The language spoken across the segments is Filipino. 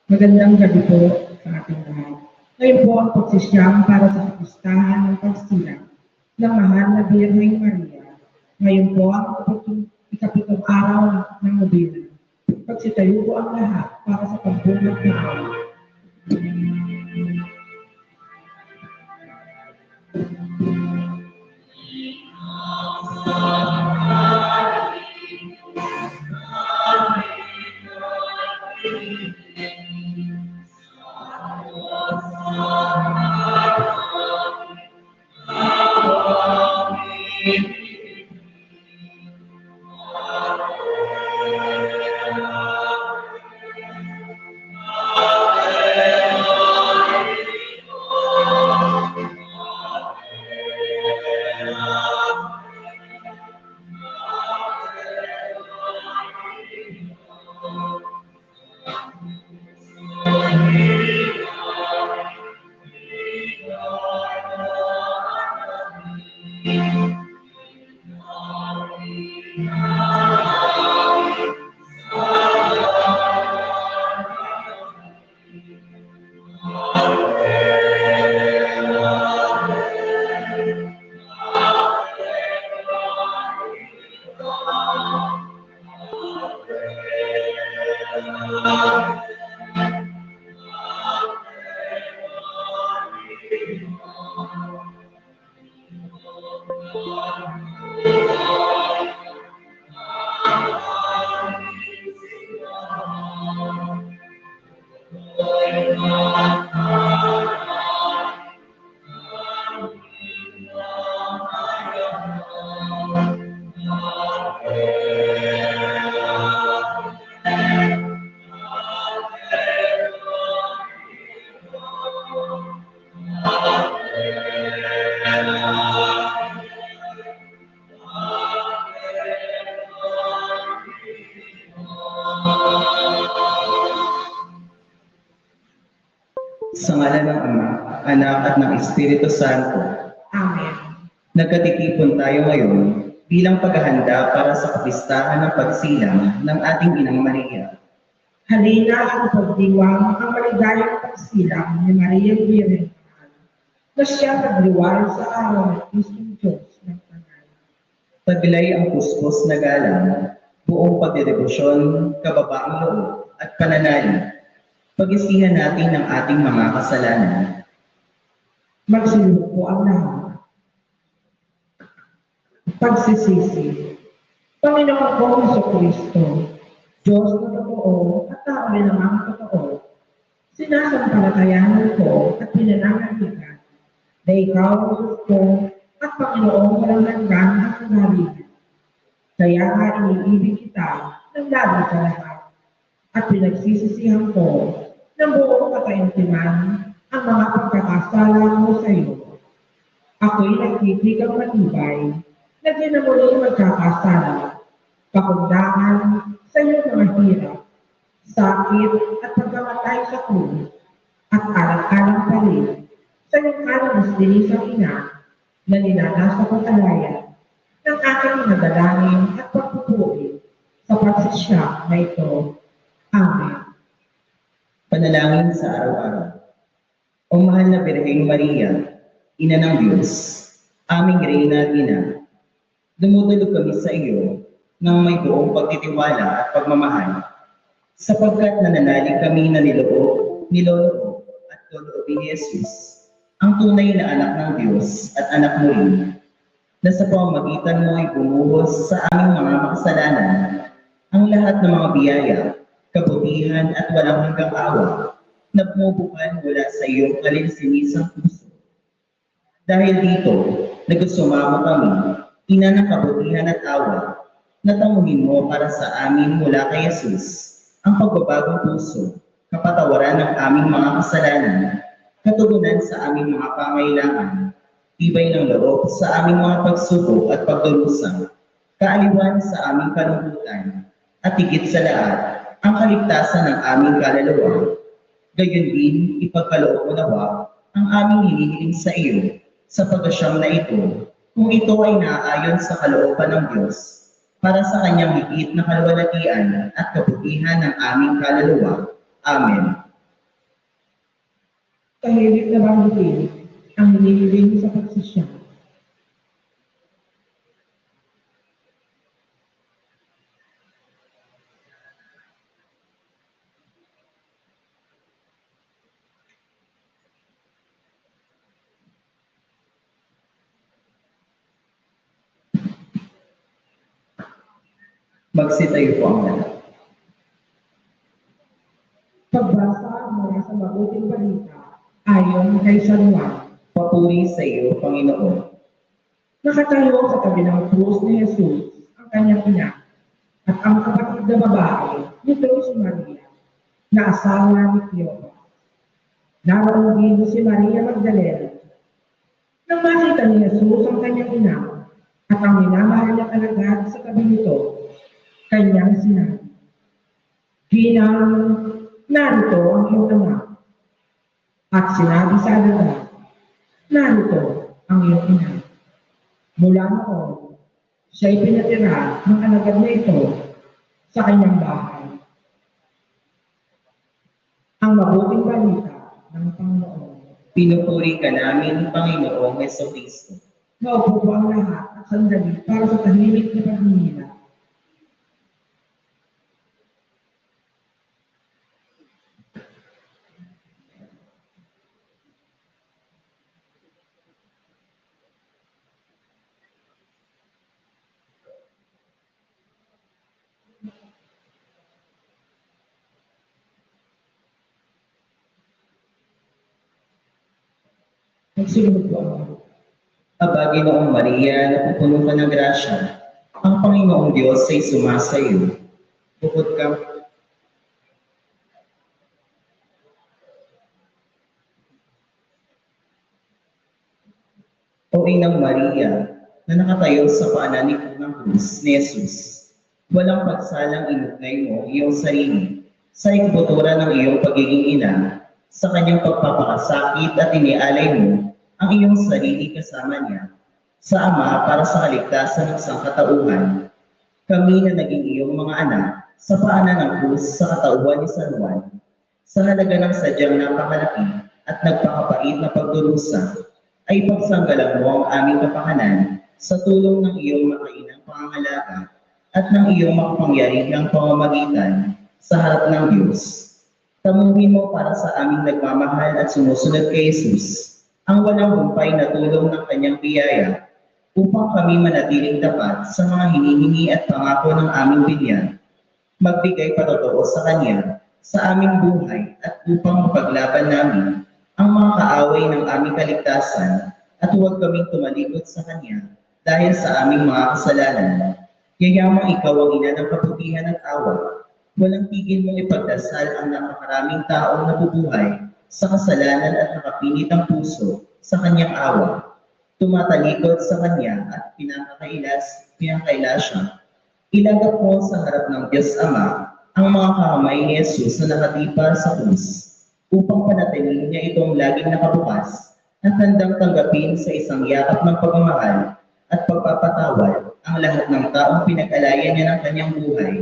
Magandang gabi po sa ating lahat. Ngayon po ang pagsisiyam para sa kapistahan ng pagsilang ng mahal na Birheng Maria. Ngayon po ang ikapitong araw ng nobena. Pagsitayo po ang lahat para sa pagbunod ng awa. Sa ngalan ng Ama, Anak at ng Espiritu Santo. Amen. Nagkatitipon tayo ngayon bilang paghahanda para sa kapistahan ng pagsilang ng ating Inang Maria. Halina ang pagdiwang ang maligayang pagsilang ni Maria Birheng Mahal na siya nagliwal sa araw ng Kristong Diyos ng Tanan. Taglay ang puspos na galang, buong pagdedebosyon, kababaang loob at pananalig. Pag-isihan natin ang ating mga kasalanan. Magsilip po ang lahat. Pagsisisi. Panginoon ko Jesucristo, Diyos na totoo at tao rin namang totoo, sinasampalatayanan ko at pinananaligan na ikaw ang Diyos ko at Panginoong walang hanggan at kagalitan. Kaya nga iniibig kita ng lagi sa lahat at pinagsisisihan ko ng buong kataimtiman ang mga pagkakasala mo sa iyo. Ako'y nagtitigang matibay na di na muli magkakasala, pakundangan sa iyong mga hirap, sakit at pagkamatay sa krus, at alang-alang pa rin sa iyong kanamas dinisang ina na ninanas sa pag-alaya ng aking mga dalangin at pagpupuri sa pagsisyak na ito. Amen. Panalangin sa araw-araw. O mahal na Birheng Maria, Ina ng Diyos, aming Reyna at Ina, dumudulog kami sa iyo ng may buong pagtitiwala at pagmamahal, sapagkat nananalig kami na niloloob at loloobin ni Jesus, ang tunay na anak ng Diyos at anak mo rin, na sa pamamagitan mo ay bumuhos sa aming mga makasalanan ang lahat ng mga biyaya, kabutihan at walang hanggang awa na bumubukan mula sa iyong kalinsinisang puso. Dahil dito, nagsumamo kami, Ina ng kabutihan at awa, na tanguhin mo para sa amin mula kay Jesus ang pagbabagong puso, kapatawaran ng aming mga kasalanan, katugunan sa aming mga pangailangan, tibay ng loob sa aming mga pagsubok at pagdurusa, kaaliwan sa aming kalungkutan, at higit sa lahat, ang kaligtasan ng aming kaluluwa. Gayon din, ipagkaloob mo nawa ang aming hinihiling sa iyo sa pagkasyam na ito, kung ito ay naaayon sa kalooban ng Diyos, para sa kanyang higit na kaluwalhatian at kabutihan ng aming kaluluwa. Amen. Tahimik na banggitin ang hinihiling sa pagsisya. Magsitayo po ang lahat. Pagbasa mula sa mabuting balita ayon kay San Juan. Papuri sa iyo, Panginoon. Nakatayo sa tabi ng krus ni Jesus ang kanyang ina at ang kapatid na babae nito si Maria na asawa ni Cleopas. Naroon din si Maria Magdalena. Nang makita ni Jesus ang kanyang ina at ang minamahal niyang alagad sa tabi nito, kanyang sinabi, "Ginang, narito ang iyong anak." At sinabi sa alagad, "Narito ang iyong ina." Mula noon, siya'y pinatira ng alagad na ito sa kanyang bahay. Ang mabuting balita ng Panginoon. Pinupuri ka namin, Panginoong Jesucristo. Maupo po ang lahat at sandali para sa tahimik na pagninila. Magsunod po ang mga. Aba, Ginoong Maria, napupuno ka ng grasya. Ang Panginoong Diyos ay sumasayo. Bukod ka O Inang Maria, na nakatayo sa paanan ng krus ni Jesus. Walang pagsalang inugnay mo iyong sarili sa ikbutura ng iyong pagiging ina, sa kanyang pagpapakasakit at inialay mo ang iyong sarili kasama niya sa Ama para sa kaligtasan ng sangkatauhan. Kami na naging iyong mga anak sa paanan ng krus sa katauhan ni San Juan, sa halaga ng sadyang napakalaki at nagpakapait na pagdurusa, ay pagsanggalang mo ang aming kapakanan sa tulong ng iyong makainang pangangalaga at ng iyong makapangyarihang pamamagitan sa harap ng Diyos. Tamuhin mo para sa aming nagmamahal at sumusunod kay Jesus ang walang humpay na tulong ng kanyang biyaya upang kami manatiling tapat sa mga hinihingi at pangako ng aming binyan. Magbigay patotoo sa kanya sa aming buhay at upang mapaglaban namin ang mga kaaway ng aming kaligtasan at huwag kaming tumalikod sa kanya dahil sa aming mga kasalanan. Yayamang ikaw ang ina ng kabutihan at awa. Walang tigil mong ipagdasal ang napakaraming taong nabubuhay sa kasalanan at nakapilit ang puso sa kanyang awa. Tumatalikod sa kanya at pinakailas siya. Ilagak mo sa harap ng Diyos Ama ang mga kamay ni Jesus na nakatipa sa krus upang panatilihin niya itong laging nakabukas at handang tanggapin sa isang yakap ng pagmamahal at pagpapatawad ang lahat ng taong pinag-alayan niya ng kanyang buhay.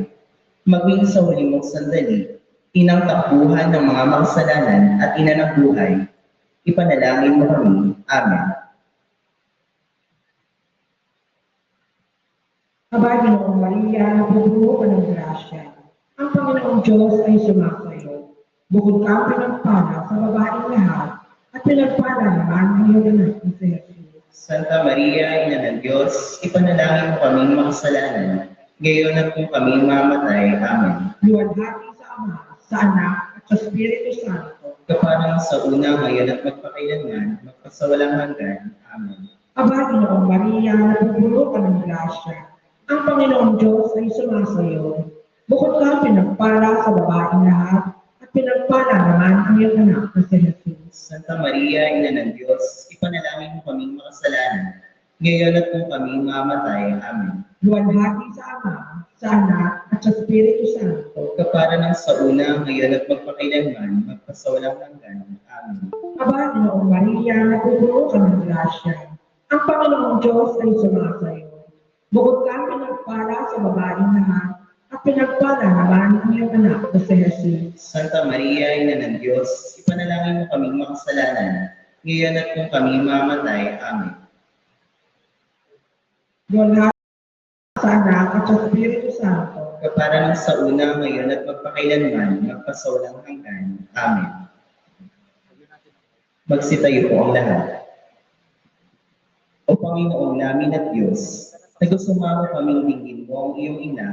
Maging sa huli mong sandali, inang takbuhan ng mga makasalanan at ina ng buhay. Ipanalangin mo kami. Amen. Aba, Ginoong Maria, napupuno ka ng grasya. Ang Panginoong Diyos ay sumasayo. Bukod ka pinagpala sa babaeng lahat at pinagpala naman ang iyong anak na si Jesus. Santa Maria, Ina ng Diyos, ipanalangin mo kaming makasalanan, ngayon at kung kami mamatay. Amen. Luwalhati sa Ama, sa Anak, at sa Espiritu Santo. Kaparang sa una, ngayon at magpakailanman, magpasawalang hanggan. Amen. Aba, Ginoong Maria, napupuno ka ng grasya. Ang Panginoong Diyos ay sumasayo. Bukod ka pinagpala sa babaeng lahat at pinagpala naman ang iyong anak na si Jesus. Santa Maria, Ina ng Diyos, ipanalangin mo kaming makasalanan, ngayon at kung kami mamatay. Amen. Luwalhati sa Ama, sa Anak, at sa Espiritu Santo. Kapara ng sa una, ngayon at magpakailanman, magpasawalang hanggan. Amen. Aba, Ginoong Maria, napupuno ka ng grasya. Ang Panginoong Diyos ay sumasayo. Bukod ka pinagpala sa babaeng lahat, at at pinagpala naman ang iyong anak na si Jesus. Santa Maria, Ina ng Diyos, ipanalangin mo kaming makasalanan, ngayon at kung kami mamatay. Amen. Gloria sa Anak at sa Espiritu Santo. Kapara ng sa una, ngayon at magpakailanman, magpasawalang hanggan. Amen. Magsitayo po ang lahat. O Panginoong namin at Diyos, nagusumamo kaming dinggin mo ang iyong ina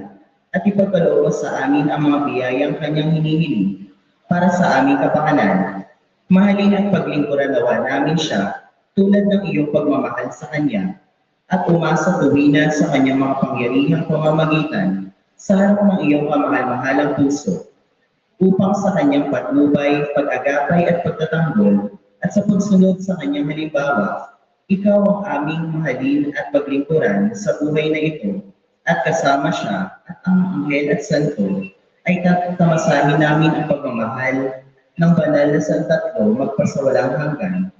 at ipagkaloob mo sa amin ang mga biyayang kanyang hinihiling para sa aming kapakanan. Mahalin at paglingkuran nawa namin siya tulad ng iyong pagmamahal sa kanya at umasa tuwina sa kanyang mga pangyarihang pamamagitan sa harap ng iyong kamahal-mahalang puso upang sa kanyang patnubay, pag-agapay at pagtatanggol at sa pagsunod sa kanyang halimbawa, ikaw ang aming mahalin at paglingkuran sa buhay na ito at kasama siya at ang anghel at santo ay tamasahin namin ang pagmamahal ng banal na santatlo magpasawalang hanggan.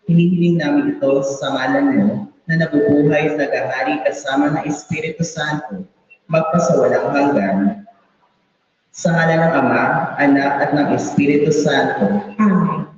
Hinihiling namin ito sa ngalan mo na nabubuhay at nagahari kasama ng Espiritu Santo magpasawalang hanggan. Sa ngalan ng Ama, Anak at ng Espiritu Santo. Amen.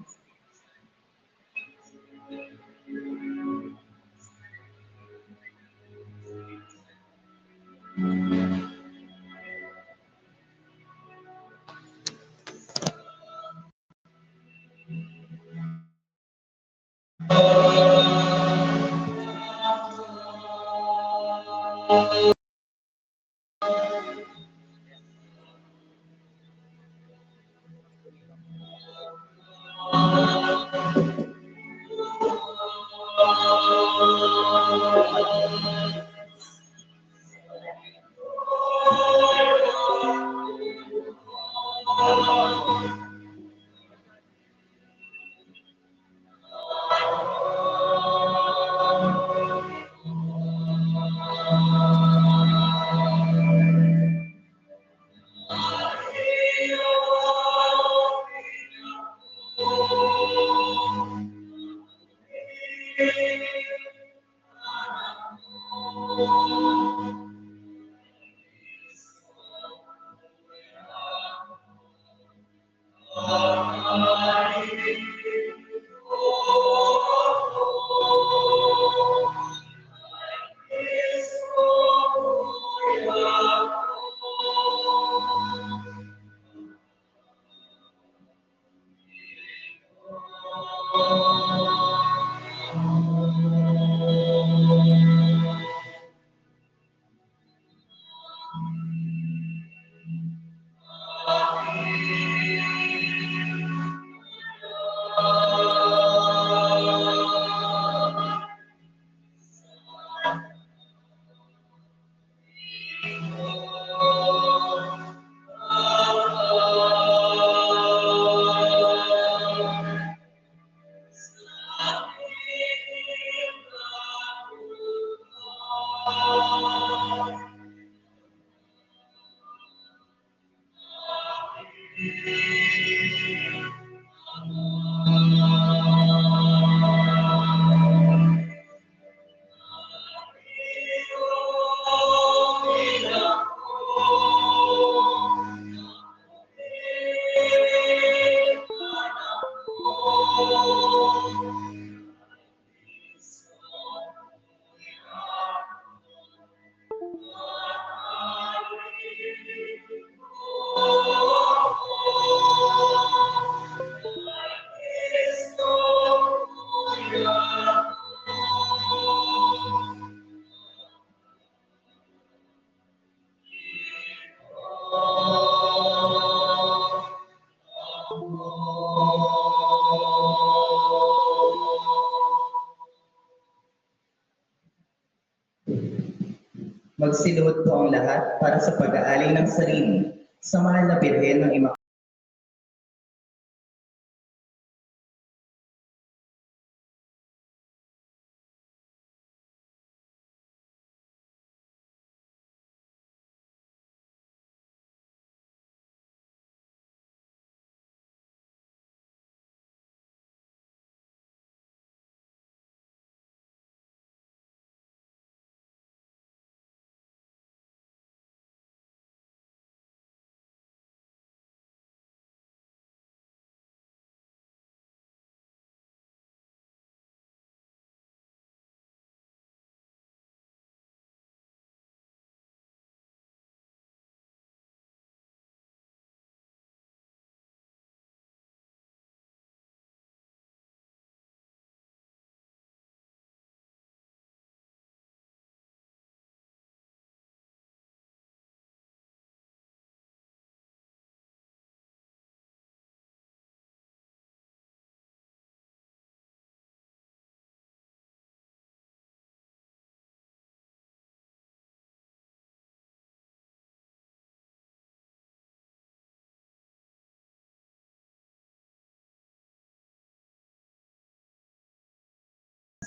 Magsiluhod po ang lahat para sa pag-aalay ng sarili sa mahal na Birhen ng Immaculate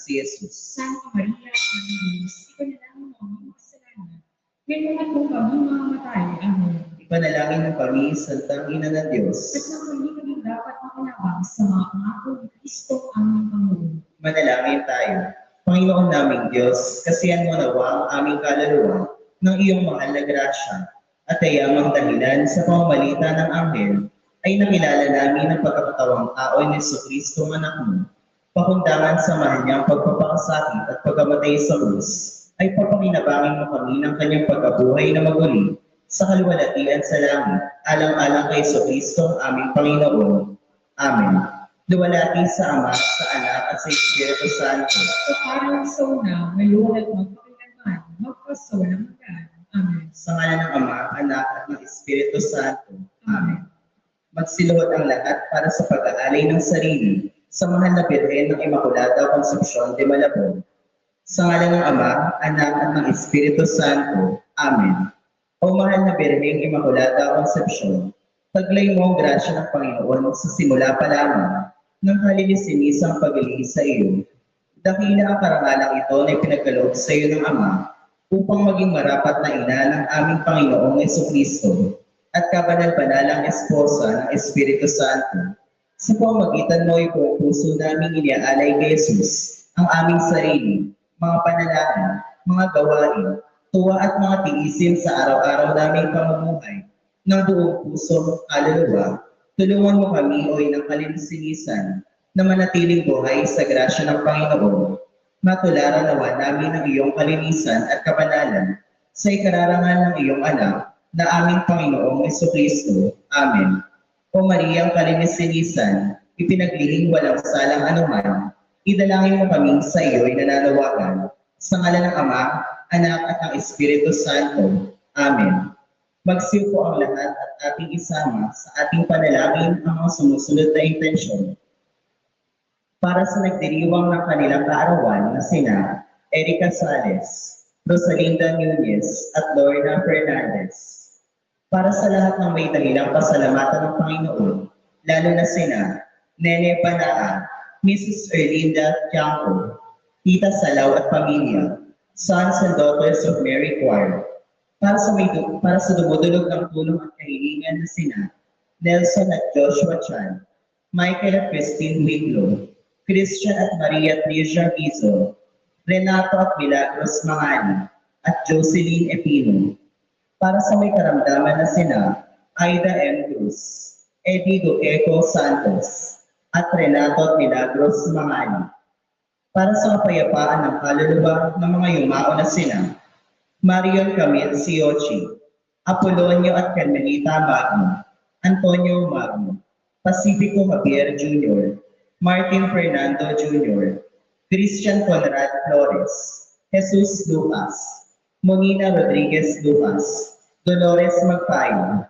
si Jesus. Santa Maria, Mãe de Deus, ipanalangin mo ang mga kasalanan. Ngayon at kung kami mamamatay. Amen. Ipanalangin mo kami, Santang Ina ng Diyos. At sa hindi kami dapat makinabang sa mga pangako ni Kristo aming Panginoon. Manalangin tayo. Panginoon naming Diyos, kasihan mo nawa ang aming kaluluwa ng iyong mahal na grasya at hayamang dahilan sa pamamagitan ng anghel ay nakilala namin ang pagkakatawang tao ni Jesucristo ang anak mo. Pakundangan sa mahal niyang pagpapakasakit at pagkamatay sa krus, ay papakinabangin mo kami ng kanyang pagkabuhay na maguli sa kaluwalhatian sa langit, alang-alang kay Jesucristo ang aming Panginoon. Amen. Luwalhati sa Ama, sa Anak, at sa Espiritu Santo. Sa parang sa una, ngayon at magpakailanman, magpasawalang-hanggan. Amen. Sa ngalan ng Ama, Anak, at ng Espiritu Santo. Amen. Magsiluhod ang lahat para sa pag-aalay ng sarili sa mahal na Birhen ng Immaculada Concepcion de Malabon. Sa ngalan ng Ama, Anak, at ng Espiritu Santo. Amen. O mahal na Birheng Immaculada Concepcion, taglay mo ang grasya ng Panginoon sa simula pa lamang ng kalilisinisang paglilihis sa iyo. Dakila ang karangalang ito na ipinagkaloob sa iyo ng Ama upang maging marapat na ina ng aming Panginoong Jesucristo at kabanal-banalang esposa ng Espiritu Santo. Sa pamamagitan mo ay buong puso namin iniaalay kay Jesus ang aming sarili, mga panalangin, mga gawain, tuwa at mga tiisin sa araw-araw naming pamumuhay ng buong puso, kaluluwa. Tulungan mo kami, o inang kalilisisan, na manatiling buhay sa grasya ng Panginoon. Matularan nawa namin ang iyong kalinisan at kabanalan sa ikararangal ng iyong anak na aming Panginoong Jesucristo. Amen. O Mariang kalinisan, ipinaglihing walang salang anuman, idalangin mo kami sa iyo'y nananawagan. Sa ngalan ng Ama, Anak, at ng Espiritu Santo. Amen. Magsiyo po ang lahat at ating isama sa ating panalangin ang mga sumusunod na intensyon. Para sa nagdiriwang ng kanilang kaarawan na sina Erica Sales, Rosalinda Nunez, at Lorna Fernandez. Para sa lahat ng may dahilang pasalamatan ng Panginoon, lalo na sina Nene Panaa, Mrs. Erlinda Tiangco, Tita Salaw at Pamilya, Sons and Daughters of Mary Choir. Para sa dumudulog ng tulong at kahilingan na sina Nelson at Joshua Chan, Michael at Christine Wiglo, Christian at Maria Tricia Gizo, Renato at Milagros Mangani, at Jocelyn Epino. Para sa may karamdaman na sina Aida M. Cruz, Eddie Duqueco Santos, at Renato at Milagros Mangani. Para sa kapayapaan ng kaluluwa ng mga yumao na sina Marion Camille Siochi, Apolonio at Carmelita Magno, Antonio Magno, Pacifico Javier Jr., Martin Fernando Jr., Christian Conrad Flores, Jesus Lucas, Monina Rodriguez Lucas, Dolores Magpayo,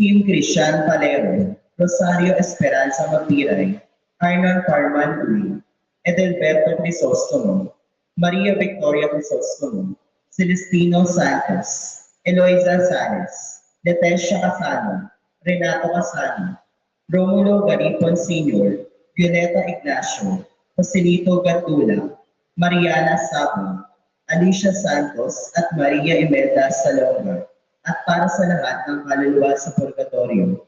Kim Christian Palero, Rosario Esperanza Magpiray, Arnon Carman Uy, Edelberto Crisostomo, Maria Victoria Crisostomo, Celestino Santos, Eloisa Sales, Letecia Casano, Renato Casano, Romulo Garipon Sr., Violeta Ignacio, Joselito Gatula, Mariana Sabon, Alicia Santos, at Maria Imelda Salonga, at para sa lahat ng kaluluwa sa purgatorio.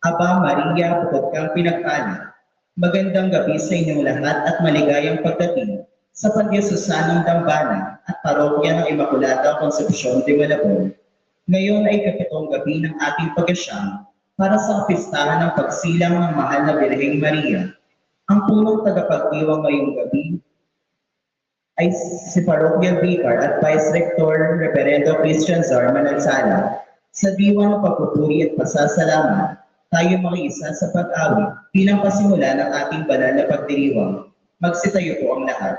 Aba Maria, bukod kang pinagpala, magandang gabi sa inyong lahat at maligayang pagdating sa Pagdiosusanong Dambana at Parokya ng Immaculada Concepcion de Malabon. Ngayon ay kapitong gabi ng ating pagkasyam para sa kapistahan ng pagsilang ng mahal na Birheng Maria. Ang punong tagapagdiwang ngayong gabi ay si Parochial Vicar at Vice Rector Reverendo Christian Zar Manansala. Sa diwa ng pagpupuri at pasasalamat, tayo makiisa sa pag-awit bilang pasimula ng ating banal na pagdiriwang. Magsitayo po ang lahat.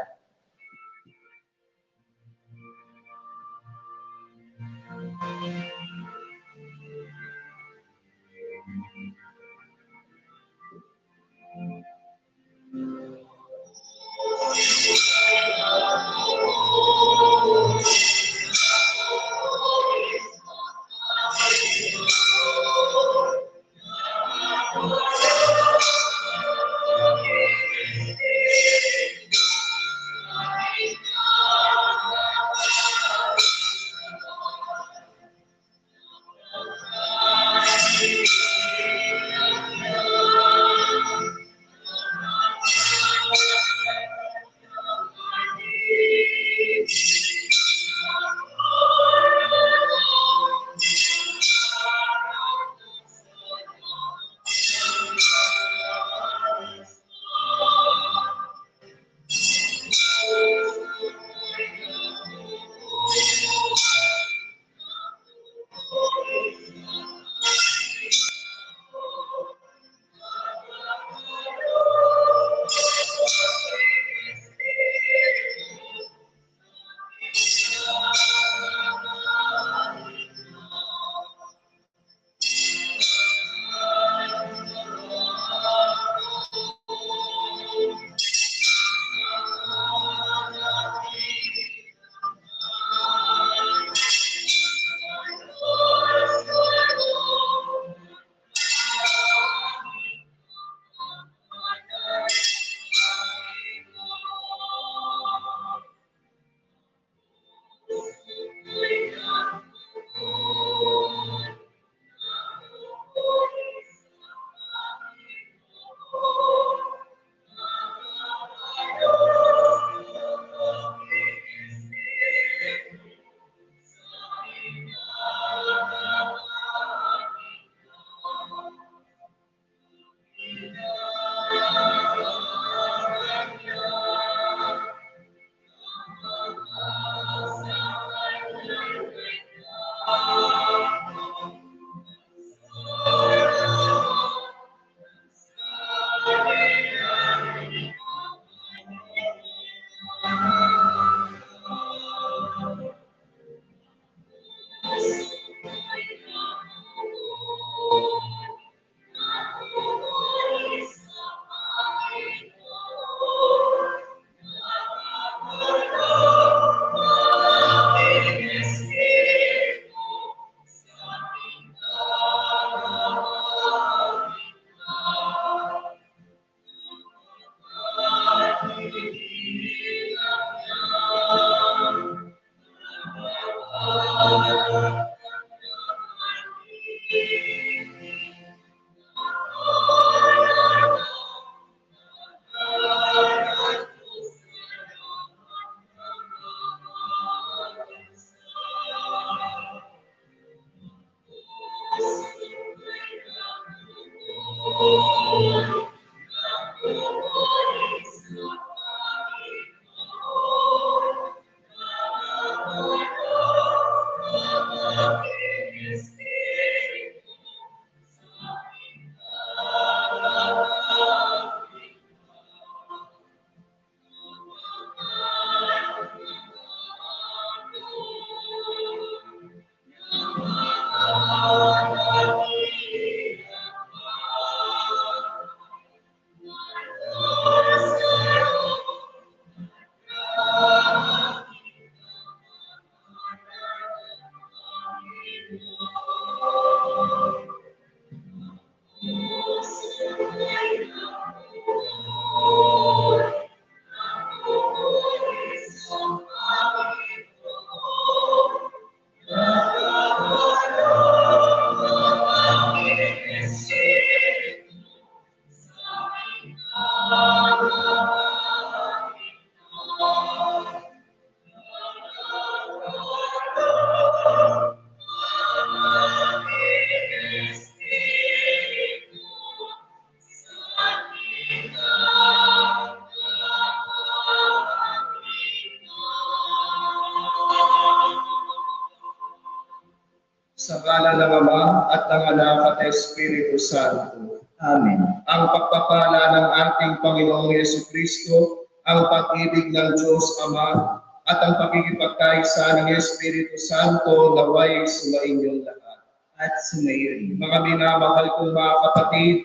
Sa ngala ng Ama at ng Anak at Espiritu Santo. Amen. Ang pagpapala ng ating Panginoong Yesukristo, ang pag-ibig ng Diyos Ama, at ang pakikipagkaisa ng Espiritu Santo naway sumainyong lahat. At sumayon. Mga minamahal kong mga kapatid,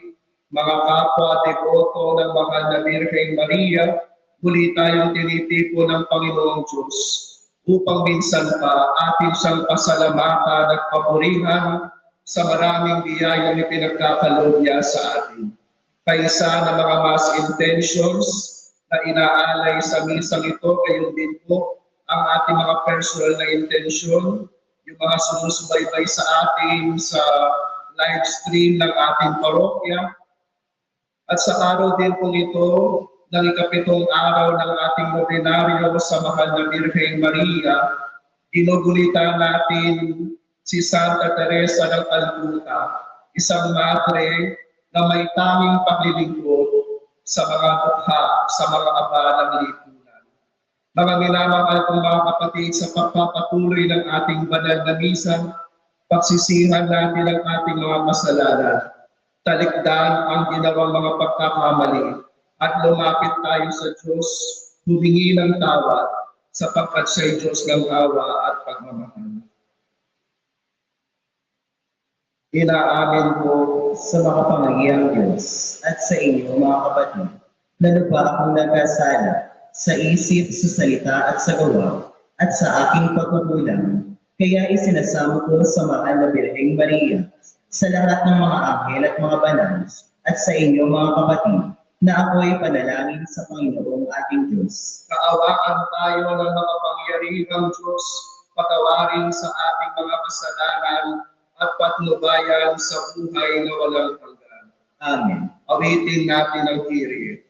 mga kapwa deboto ng mahal na Birheng Maria, muli tayong tinitipo ng Panginoong Diyos upang minsan pa atin siyang pasalamatan at papurihan sa maraming biyayang ipinagkakaloob niya sa atin. Kaisa ng mga mass intentions na inaalay sa misang ito, gayon din po ang ating mga personal na intention, yung mga sumusubaybay sa atin sa live stream ng ating parokya. At sa araw din po ito, ng ikapitong araw ng ating nobenaryo sa mahal na Birheng Maria, ginugulita natin si Santa Teresa ng Calcutta, isang madre na may tanging paglilingkod sa mga dukha, sa mga aba ng lipunan. Mga minamahal kong mga kapatid, sa pagpapatuloy ng ating banal na misa, pagsisihan natin ang ating mga kasalanan, talikdan ang ginawang mga pagkakamali, at lumapit tayo sa Diyos, humingi ng tawad, sapagkat siya'y Diyos ng awa at pagmamahal. Inaamin ko sa makapangyarihang Diyos at sa inyo mga kapatid, na lubha akong nagkasala sa isip, sa salita at sa gawa, at sa aking pagkukulang. Kaya isinasamo ko sa mahal na Birheng Maria, sa lahat ng mga anghel at mga banal, at sa inyo mga kapatid, na ako'y panalangin sa Panginoong ating Diyos. Kaawaan tayo ng makapangyarihang Diyos, patawarin sa ating mga kasalanan at patnubayan sa buhay na walang hanggan. Amen. Awitin natin ang Kyrie.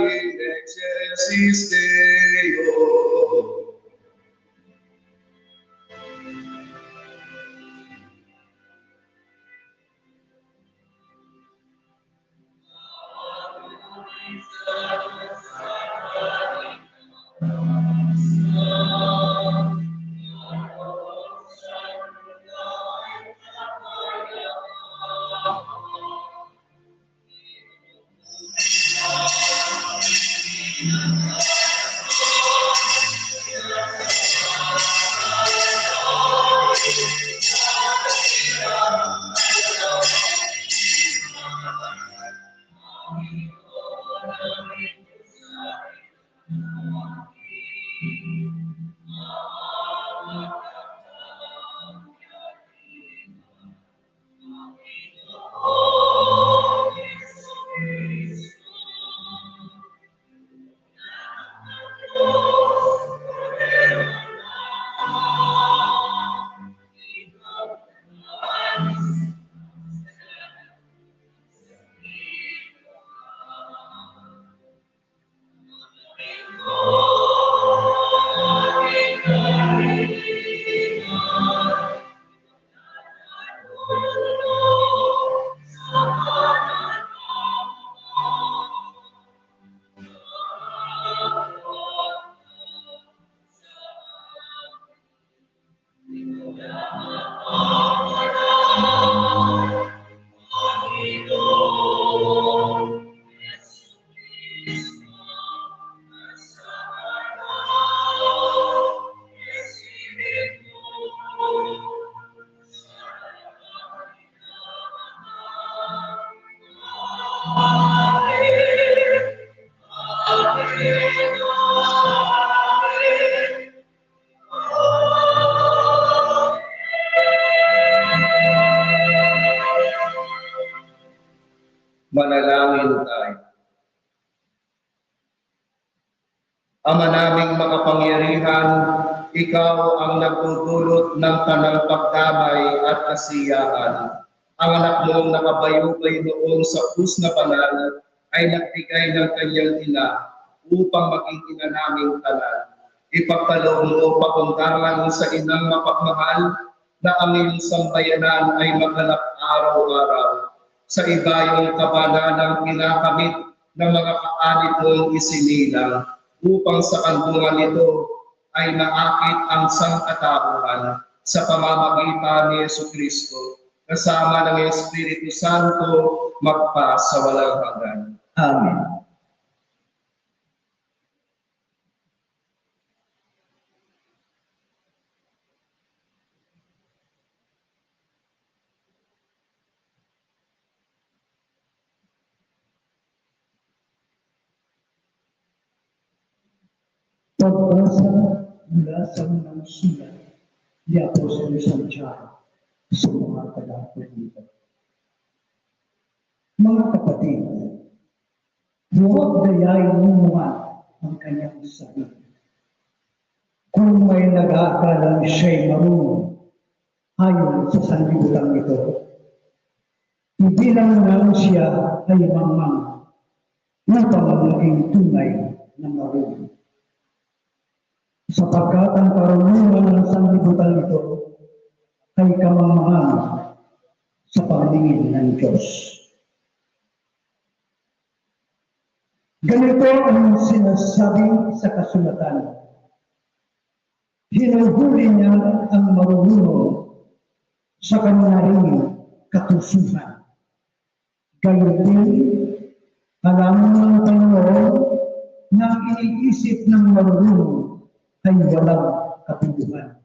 in excelsis Deo. Manalangin tayo. Ama naming makapangyarihan, ikaw ang nagdudulot ng tanang pagdamay at kasiyahan. Ang anak mong nakabayubay noon sa krus na banal ay nagbigay ng kanyang ina upang maging ina naming tanan. Ipagkaloob mo pakundangan sa inang mapagmahal na ang iyong sambayanan ay maghanap araw-araw sa ibayong kabalan ng pinakamit ng mga kaanib mong isinilang upang sa kandungan nito ay maakit ang sangkatauhan sa pamamagitan ni Jesucristo kasama ng Espiritu Santo magpa sa walang hanggan. Amen. Pagbasa mula sa unang sulat ni Apostol Santiago sa mga taga-pagdito. Mga kapatid, huwag dayain naman ang kanyang sarili. Kung may nag-aakalang siya'y marunong ayon sa sanlibutan ito, hindi lang siya ay mangmang upang maging tunay na marunong. Sapagkat ang karunungan ng sanlibutan ito ay kamangmangan sa paningin ng Diyos. Ganito ang sinasabi sa kasulatan. Hinuhuli niya ang marunong sa kanyang katusuhan. Gayon din, alam ng Panginoon na ang iniisip ng marunong ay walang katuluhan.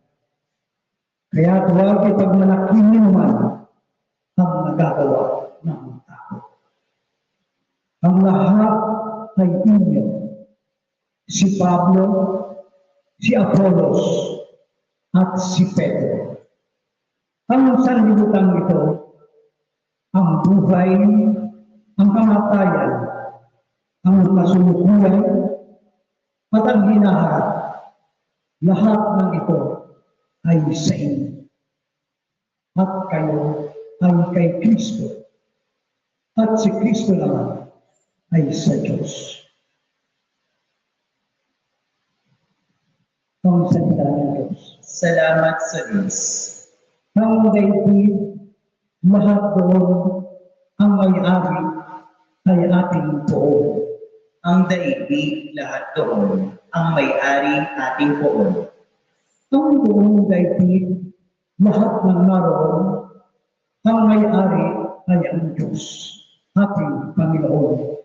Kaya huwag ipagmalaking naman ang nagagawa ng tao. Ang lahat ay inyo, si Pablo, si Apollos, at si Pedro. Ang sanlibutan ito, ang buhay, ang kamatayan, ang kasulukuyan, at ang hinaharap. Lahat ng ito ay sa inyo. At kayo ay kay Kristo. At si Kristo naman ay sa Diyos. ang salita ng Diyos. Salamat sa Diyos. Ang daigdig, lahat doon, ang may-ari ay ating poon. Ang daigdig lahat doon, ang may-ari ating poon. Ang buong daigdig, lahat ng naroon, ang may-ari ay ang Diyos, ating Panginoon.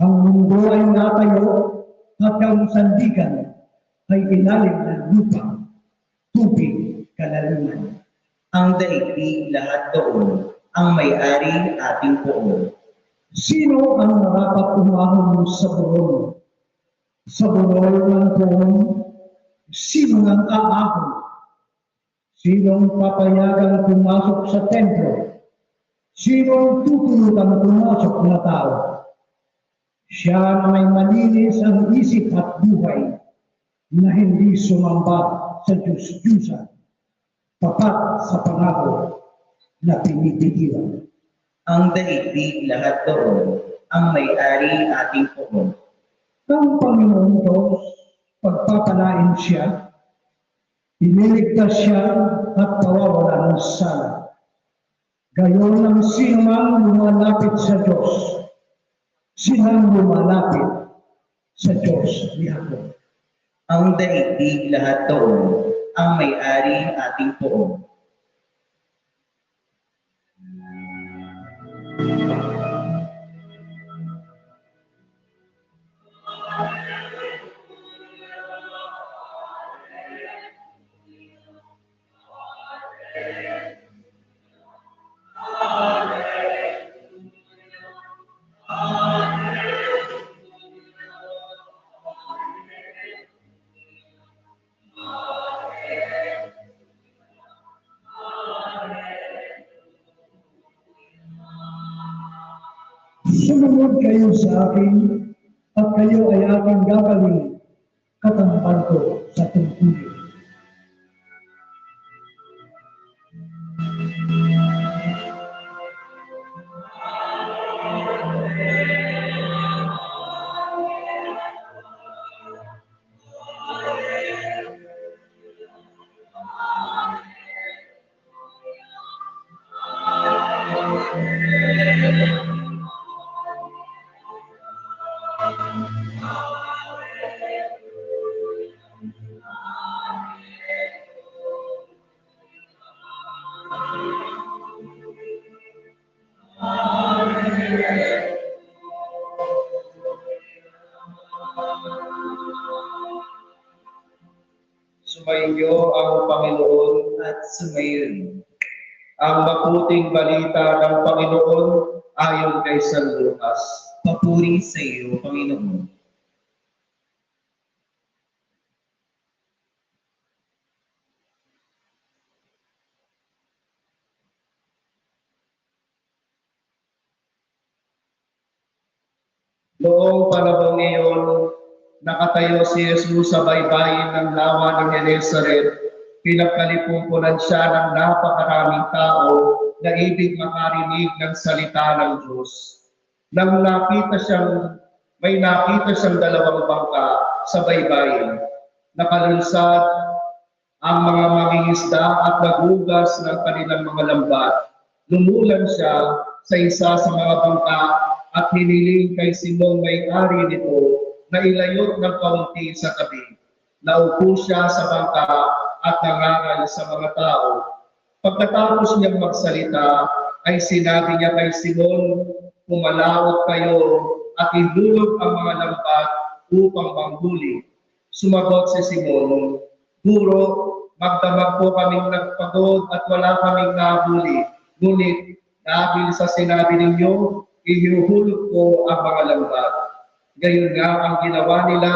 Ang mundo ay natayo at ang sandigan ay ilalim ng lupa, tubig, kalaliman. Ang daigdig lahat doon, ang may-ari ating poon. Sino ang narapat umahon sa burol? Sa burol ng poon, sino ang aahon? Sinong papayagang pumasok sa templo? Sinong tutulugang pumasok na tao? Siya na may malinis ang isip at buhay, na hindi sumamba sa Diyos-Diyusan, tapat sa pangako na pinipitiwan. Ang daigdig lahat doon, ang may-ari ating poon. Ang Panginoon Diyos, pagpapalain siya, iniligtas siya at pawawala ng sala. Gayon ang sinumang lumalapit sa Diyos, silang lumalapit sa Diyos ni Jacob. Ang daigdig lahat doon, ang may-ari ating poon. Sumunod kayo sa akin at kayo ay aking gagawin katampal ko sa tungkulin. Sumainyo ang Panginoon, At sumayon, ang mabuting balita ng Panginoon ayon kay San Lucas. papuri sa iyo, Panginoon. Noong panahong iyon, nakatayo si Jesus sa baybayin ng lawa ng Genesaret. Pinagkalipunan siya ng napakaraming tao na ibig makarinig ng salita ng Diyos. Nang may nakita siyang dalawang bangka sa baybayin. Nakalunsad ang mga mangingisda at nagugas ng kanilang mga lambat. Lumulan siya sa isa sa mga bangka at hiniling kay Simon may-ari nito na ilayot ng kaunti sa tabi. Naupo siya sa bangka at nangaral sa mga tao. Pagkatapos niyang magsalita, ay sinabi niya kay Simon, "Pumalaot kayo at ihulog ang mga lambat upang manghuli." Sumagot si Simon, "Guro, magdamag po kaming nagpagod at wala kaming nahuli. Ngunit dahil sa sinabi ninyo, ihuhulog ko ang mga lambat." Gayon nga ang ginawa nila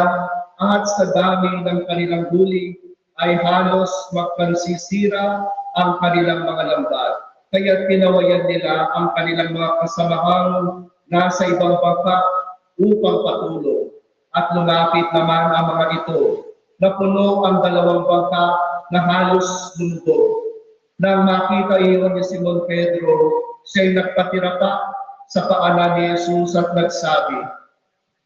at sa dami ng kanilang huli ay halos magpansisira ang kanilang mga lambat. Kaya pinawayan nila ang kanilang mga kasamahang nasa ibang bangka upang patulong. At lumapit naman ang mga ito. Napuno ang dalawang bangka na halos lumubog. Nang makita iyon ni Simon Pedro, siya'y nagpatira pa sa paanan ni Jesus at nagsabi,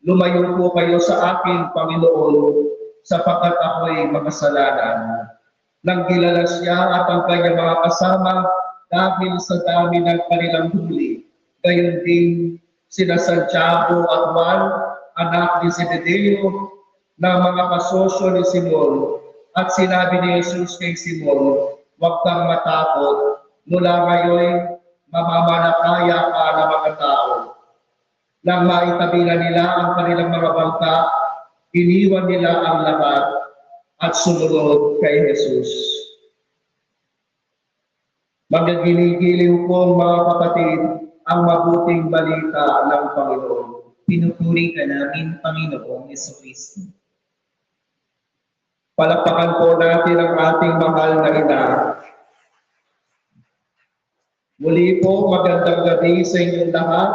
"Lumayo po kayo sa akin, Panginoon, sapagkat ako'y makasalanan. Nang kilala siya at ang kanyang mga kasama dahil sa dami ng kanilang huli, gayon din sina Santiago at Juan, anak ni Zebedeo, na mga kasosyo ni Simon, at sinabi ni Jesus kay Simon, "Huwag kang matakot, mula ngayon mamamalakaya ka ng mga tao." Nang maitabi na nila ang kanilang mga bangka, iniwan nila ang lahat at sumunod kay Jesus. Magagiling-giling po mga kapatid ang mabuting balita ng Panginoon. Pinupuri ka namin, Panginoong Jesucristo. Palakpakan po natin ang ating mahal na ina. Muli po, magandang gabi sa inyong lahat.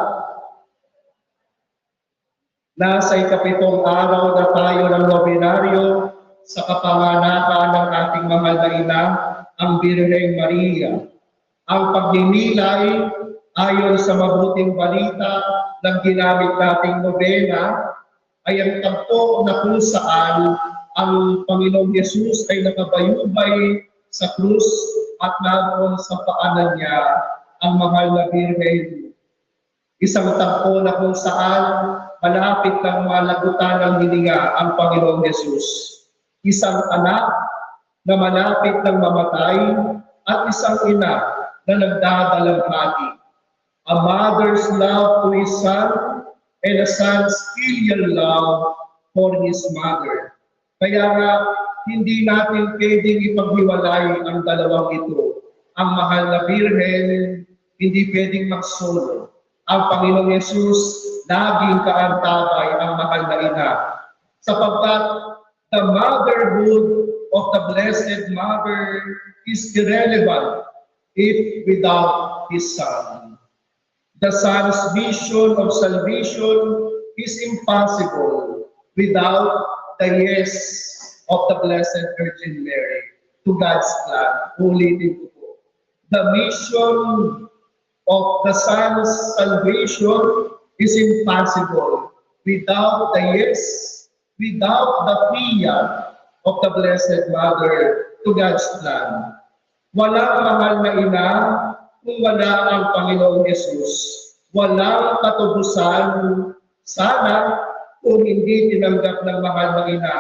Nasa ikapitong araw na tayo ng nobinaryo sa kapanganakan ng ating mahal na ina, ang Birheng Maria. Ang pagninilay ayon sa mabuting balita ng ginamit nating nobena ay ang tagpo na kung saan ang Panginoong Yesus ay nakabayubay sa krus at naroon sa paanan niya ang mahal na Birhen. Isang tagpo na kung saan malapit ng malagutan ng hininga ang Panginoong Yesus. Isang anak na malapit ng mamatay at isang ina na nagdadalamhati. A mother's love to his son and a son's filial love for his mother. Kaya nga, hindi natin pwedeng ipaghiwalay ang dalawang ito. Ang mahal na Birhen, hindi pwedeng magsolo. Ang Panginoong Yesus, laging kaantabay ang mahal na ina. Sapagkat the motherhood of the Blessed Mother is irrelevant if without His Son. The Son's vision of salvation is impossible without the yes of the Blessed Virgin Mary to God's plan. Ulitin ko po. The mission of the Son's salvation is impossible without the yes, without the fiat of the Blessed Mother to God's plan. Walang mahal na ina kung wala ang Panginoong Yesus. Walang katubusan sana kung hindi tinanggap ng mahal na ina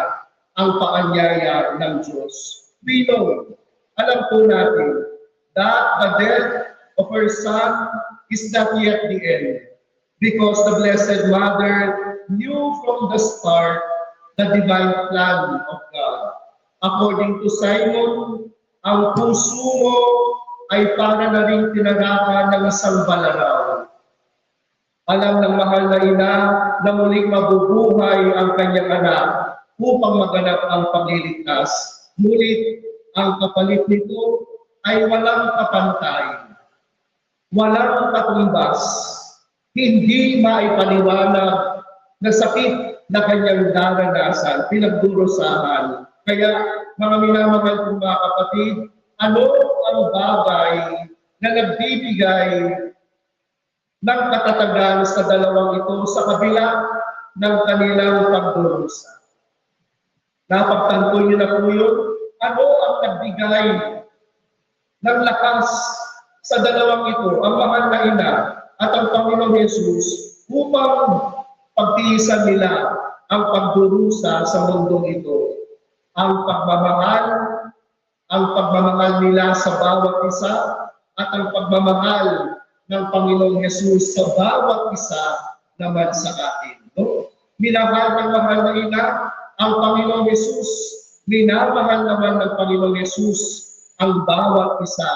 ang paanyaya ng Diyos. We know, alam po natin, that the death of her son is not yet the end, because the Blessed Mother knew from the start the divine plan of God. According to Simon, ang puso mo ay para na rin tinagakan ng isang balaraw. Alam ng mahal na ina na muling mabubuhay ang kanyang anak upang maganap ang pagliligtas. Ngunit ang kapalit nito ay walang kapantay, walang katumbas, hindi maipaliwanag na sakit na kanyang daranasan, pinagdurusahan. Kaya mga minamahal kong mga kapatid, ano ang bagay na nagbibigay ng katatagan sa dalawang ito sa kabila ng kanilang pagdurusa? Napagtanto niyo na po yun? Ano ang nagbigay ng lakas sa dalawang ito, ang mahal na ina at ang Panginoong Yesus, upang pagtiisan nila ang pagdurusa sa mundong ito? Ang pagmamahal nila sa bawat isa at ang pagmamahal ng Panginoong Yesus sa bawat isa naman sa atin. No? Minamahal ng mahal na ina ang Panginoong Yesus, minamahal naman ng Panginoong Yesus ang bawat isa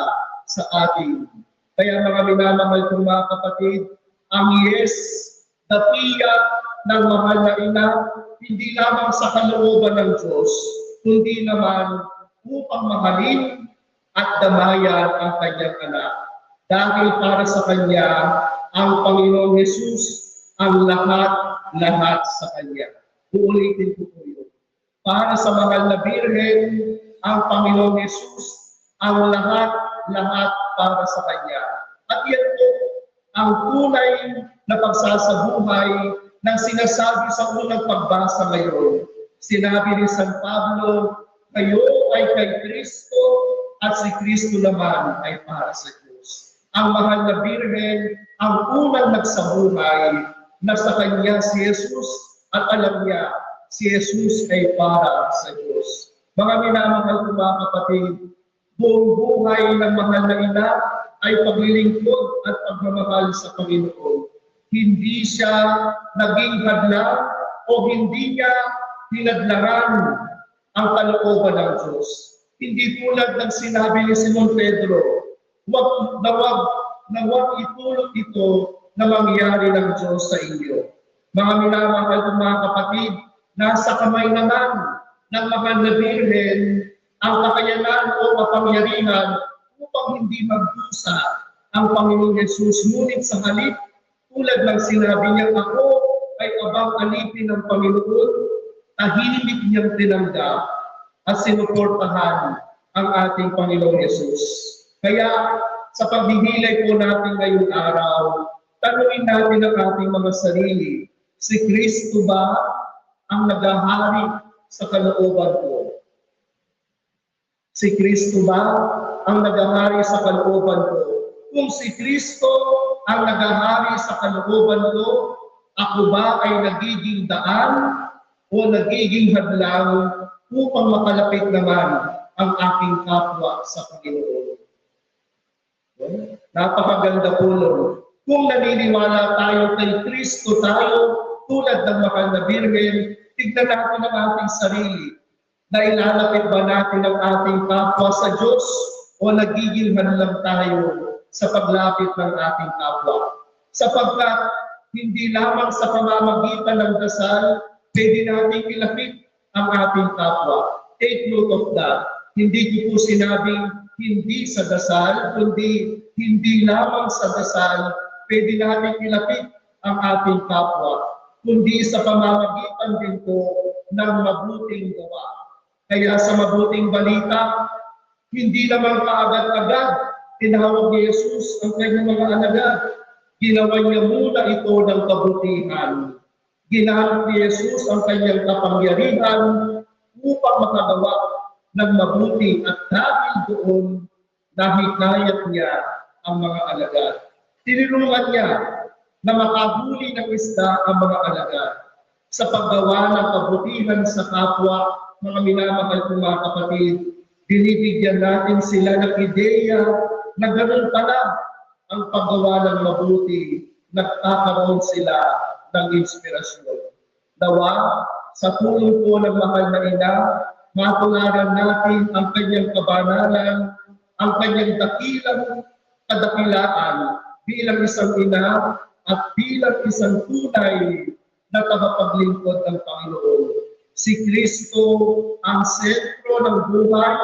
sa atin. Kaya mga minamahal kong mga kapatid, ang yes, the fiat ng mahal na ina, hindi lamang sa kalooban ng Diyos, kundi naman upang mahalin at damayan ang kanyang anak. Dahil para sa kanya, ang Panginoong Yesus ang lahat sa kanya. Uulitin ko po yun. Para sa mahal na Birhen, ang Panginoong Yesus ang lahat para sa kanya. At yan po ang tunay na pagsasabuhay ng sinasabi sa unang pagbasa ngayon Sinabi ni San Pablo, kayo ay kay Kristo at si Kristo naman ay para sa Diyos. Ang mahal na Birhen, ang unang nagsabuhay na sa kanya si Jesus at alam niya si Jesus ay para sa Diyos. Mga minamahal ko mga kapatid, buong buhay ng mahal na ina ay paglilingkod at pagmamahal sa Panginoon. Hindi siya naging hadlang o hindi niya hinadlangan ang kalooban ng Diyos. Hindi tulad ng sinabi ni Simon Pedro, wag itulot ito na mangyari ng Diyos sa inyo. Mga minamahal kong mga kapatid, nasa kamay naman ng mahal na Birhen ang kakayanan o kapangyarihan upang hindi magdusa ang Panginoong Yesus. Ngunit sa halip, tulad ng sinabi niya, ako ay abang alipin ng Panginoon, tahimik niyang tinanggap at sinuportahan ang ating Panginoong Yesus. Kaya sa paghihilay po natin ngayong araw, tanungin natin ang ating mga sarili, si Kristo ba ang naghahari sa kalooban ko? Si Kristo ba ang naghahari sa kalooban ko? Kung si Kristo ang naghahari sa kalooban ko, ako ba ay nagiging daan o nagiging hadlang upang makalapit naman ang aking kapwa sa Panginoon? Napakaganda po nun. Kung naniniwala tayo kay Kristo tayo, tulad ng mahal na Birhen, tignan natin ang ating sarili. Na ilalapit ba natin ang ating kapwa sa Diyos o nagiging hadlang tayo sa paglapit ng ating kapwa? Sapagkat hindi lamang sa pamamagitan ng dasal, pwede nating ilapit ang ating kapwa. Take note of that. Hindi ko po sinabing hindi sa dasal, kundi hindi lamang sa dasal, pwede natin ilapit ang ating kapwa, kundi sa pamamagitan din po ng mabuting gawa. Kaya sa mabuting balita, hindi naman kaagad-agad tinawag ni Jesus ang kanyang mga alagad. Ginawa niya muna ito ng kabutihan. Ginamit ni Jesus ang kanyang kapangyarihan upang makagawa ng mabuti at dahil doon, nahikayat niya ang mga alagad. Tinulungan niya na makahuli ng isda ang mga alagad. Sa paggawa ng kabutihan sa kapwa, mga minamahal kong mga kapatid, binibigyan natin sila ng ideya na ganun pala ang paggawa ng mabuti, nagkakaroon sila ng inspirasyon. Nawa, sa tulong po ng mahal na ina, matularan natin ang kanyang kabanalan, ang kanyang dakilang kadakilaan bilang isang ina at bilang isang tunay na tagapaglingkod ng Panginoon. Si Kristo ang sentro ng buhay,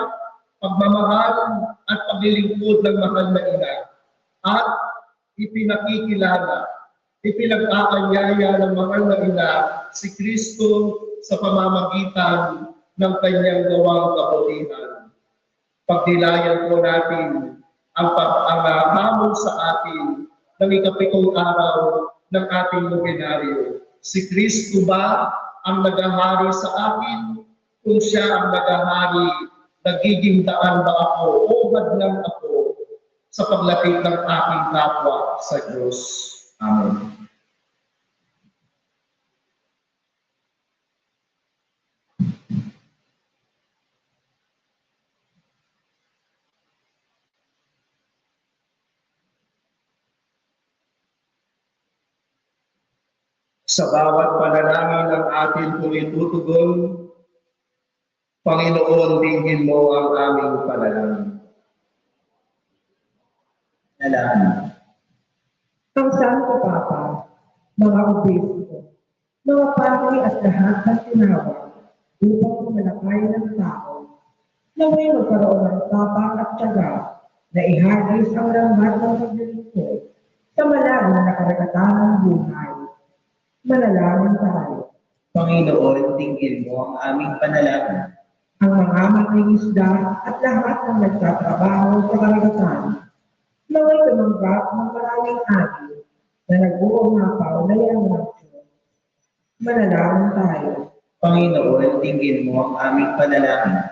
pagmamahal at paglilingkod ng mahal na ina. At ipinakikilala, ipinag-aanyaya ng mahal na ina si Kristo sa pamamagitan ng kanyang gawang kabutihan. Pagnilayan po natin ang hamon sa atin ng ikapitong araw ng ating nobenaryo. Si Kristo ba ang naghahari sa akin? Kung siya ang naghahari, nagiging daan ba ako o hadlang ako sa paglapit ng aking kapwa sa Diyos? Amen. Sa bawat panalangin ng atin kung itutugon, Panginoon, dinggin mo ang aming panalangin. Nalangin. Ang Santo Papa, mga obispo, mga pari at lahat ng tinawag upang pumalakay ng tao, naway magkaroon ng tapang at tiyaga na ihagis ang rambat ng paglilingkod sa malalim na karagatan ng buhay. Manalangin tayo. Panginoon, dinggin mo ang aming panalangin. Ang mga mangingisda at lahat ng nagtatrabaho sa karagatan, naway tumanggap ng maraming ani na nag-uumapaw na yan ng Diyos. Manalangin tayo. Panginoon, tingin mo ang aming panalangin.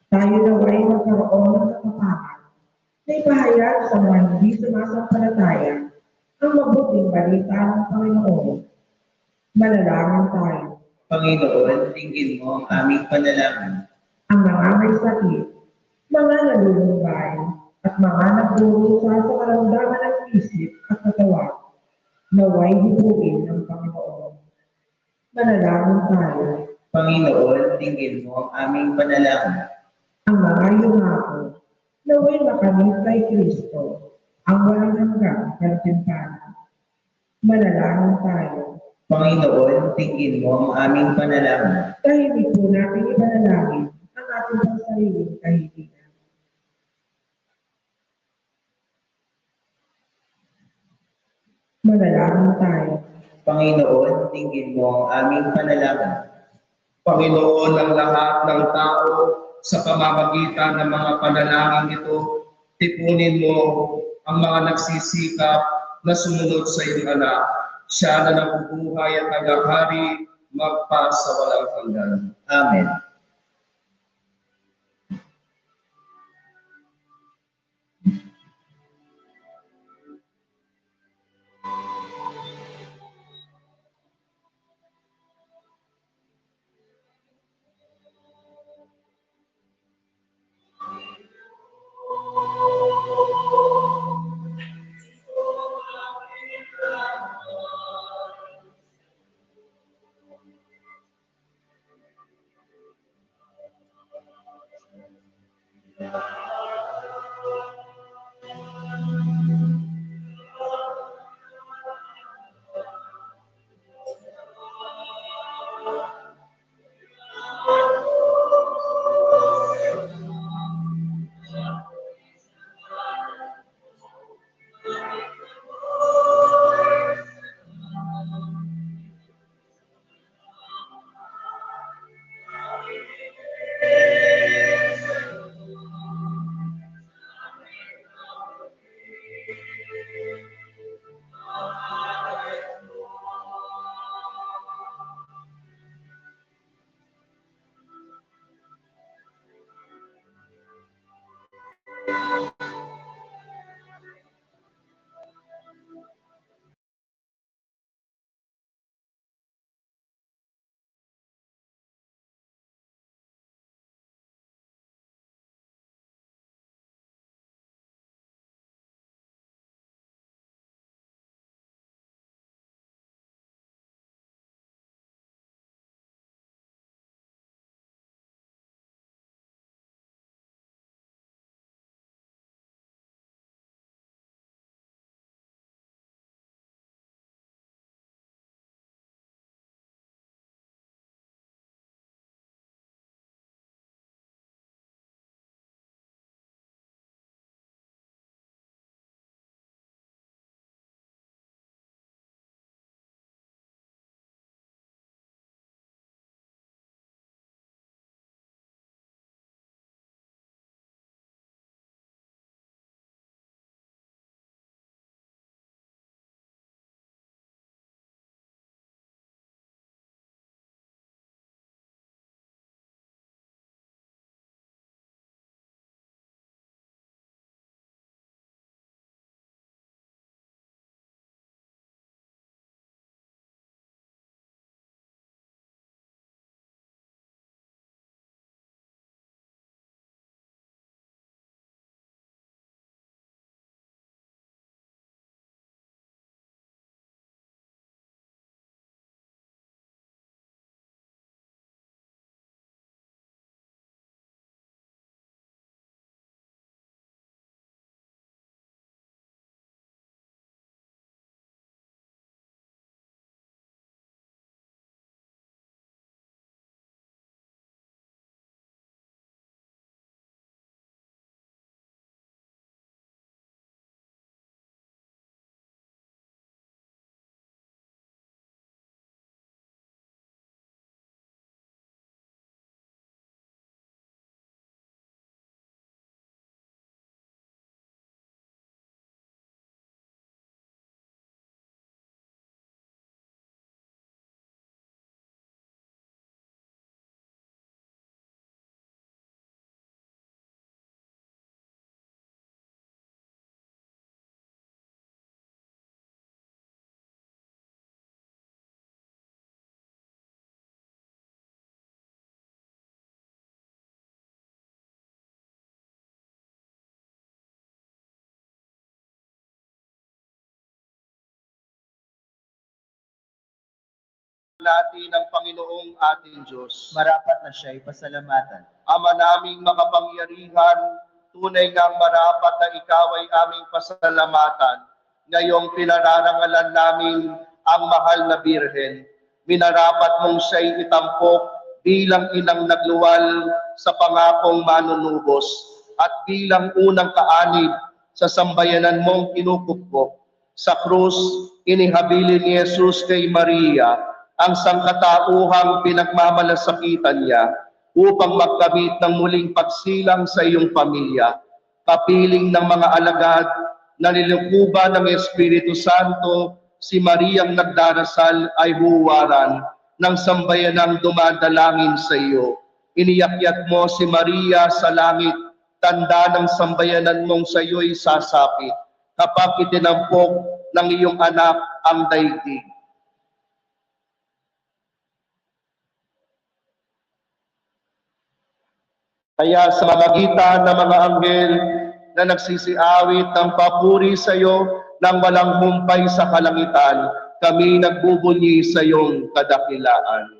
Tayo naway magkaroon ng kapatawaran na ipahayag sa mga hindi sumasampalataya ang mabuting balita ng Panginoon. Manalangin tayo. Panginoon, tingin mo ang aming panalangin. Ang mga may sakit, mga nalulumbay, at mga nagdurusa sa karamdaman ng isip at katawan, naway hipuin ng Panginoon. Manalangin tayo. Panginoon, tingin mo ang aming panalangin. Ang mga yumako, naway makamit kay Kristo, ang walang hanggang kantimpala. Manalangin tayo. Panginoon, tingin mo ang aming panalangin. Tahimik po natin ipanalangin ang ating sariling kahilingan. Manalangin tayo. Panginoon, tingin mo ang aming panalangin. Panginoon ng lahat ng tao, sa pamamagitan ng mga panalangin ito, tipunin mo ang mga nagsisikap na sumunod sa iyong anak. Siya na nabubuhay at tagahari magpa sa walang hanggan. Amen. natin ang Panginoong ating Diyos. Marapat na siya'y pasalamatan. Ama naming makapangyarihan, tunay ngang marapat na ikaw ay aming pasalamatan. Ngayong pinararangalan namin ang mahal na Birhen, minarapat mong siya'y itampok bilang inang nagluwal sa pangakong manunubos at bilang unang kaanib sa sambayanan mong kinukupkop. Sa krus, inihabilin ni Jesus kay Maria ang sangkatauhang pinagmamalasakitan niya upang magkamit ng muling pagsilang sa iyong pamilya. Kapiling ng mga alagad na nilukuban ng Espiritu Santo, si Mariang nagdarasal ay huwaran ng sambayanang dumadalangin sa iyo. Iniyakyat mo si Maria sa langit, tanda ng sambayanan mong sa iyo'y sasapit kapag itinampok ng iyong anak ang daigdig. Kaya sa magitan ng mga anghel na nagsisiawit ng papuri sa iyo nang walang humpay sa kalangitan, kami nagbubunyi sa iyong kadakilaan.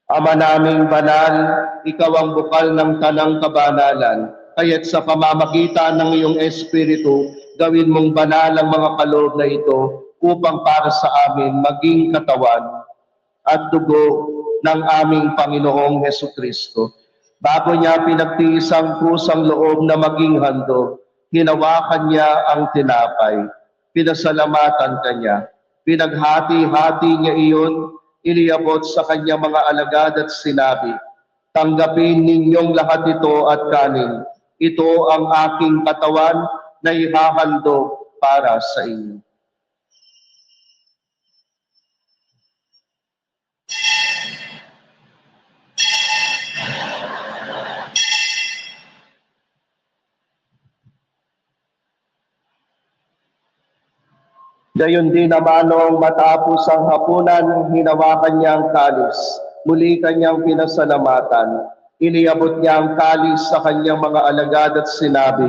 Ama naming banal, ikaw ang bukal ng tanang kabanalan, kaya't sa pamamagitan ng iyong Espiritu, gawin mong banal ang mga kaloob na ito upang para sa amin maging katawan at dugo ng aming Panginoong Hesukristo. Bago niya pinagtiis ang kusang loob na maging handog, hinawakan niya ang tinapay, pinasalamatan kanya, pinaghati-hati niya iyon, iniabot sa kanyang mga alagad at sinabi, "Tanggapin ninyong lahat ito at kanin. Ito ang aking katawan na ihahandog para sa inyo." Gayon din naman noong matapos ang hapunan, hinawakan niya ang kalis. Muli kanyang pinasalamatan. Iniabot niya ang kalis sa kanyang mga alagad at sinabi,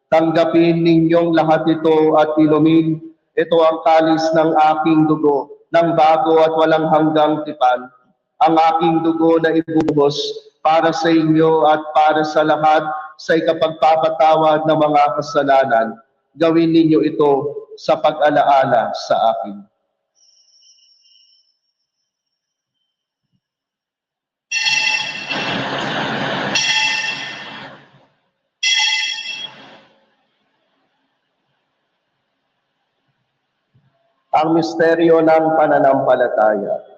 "Tanggapin ninyong lahat ito at inumin. Ito ang kalis ng aking dugo, ng bago at walang hanggang tipan. Ang aking dugo na ibubuhos para sa inyo at para sa lahat sa ikapagpapatawad ng mga kasalanan. Gawin ninyo ito sa pag-alaala sa akin." Ang misteryo ng pananampalataya.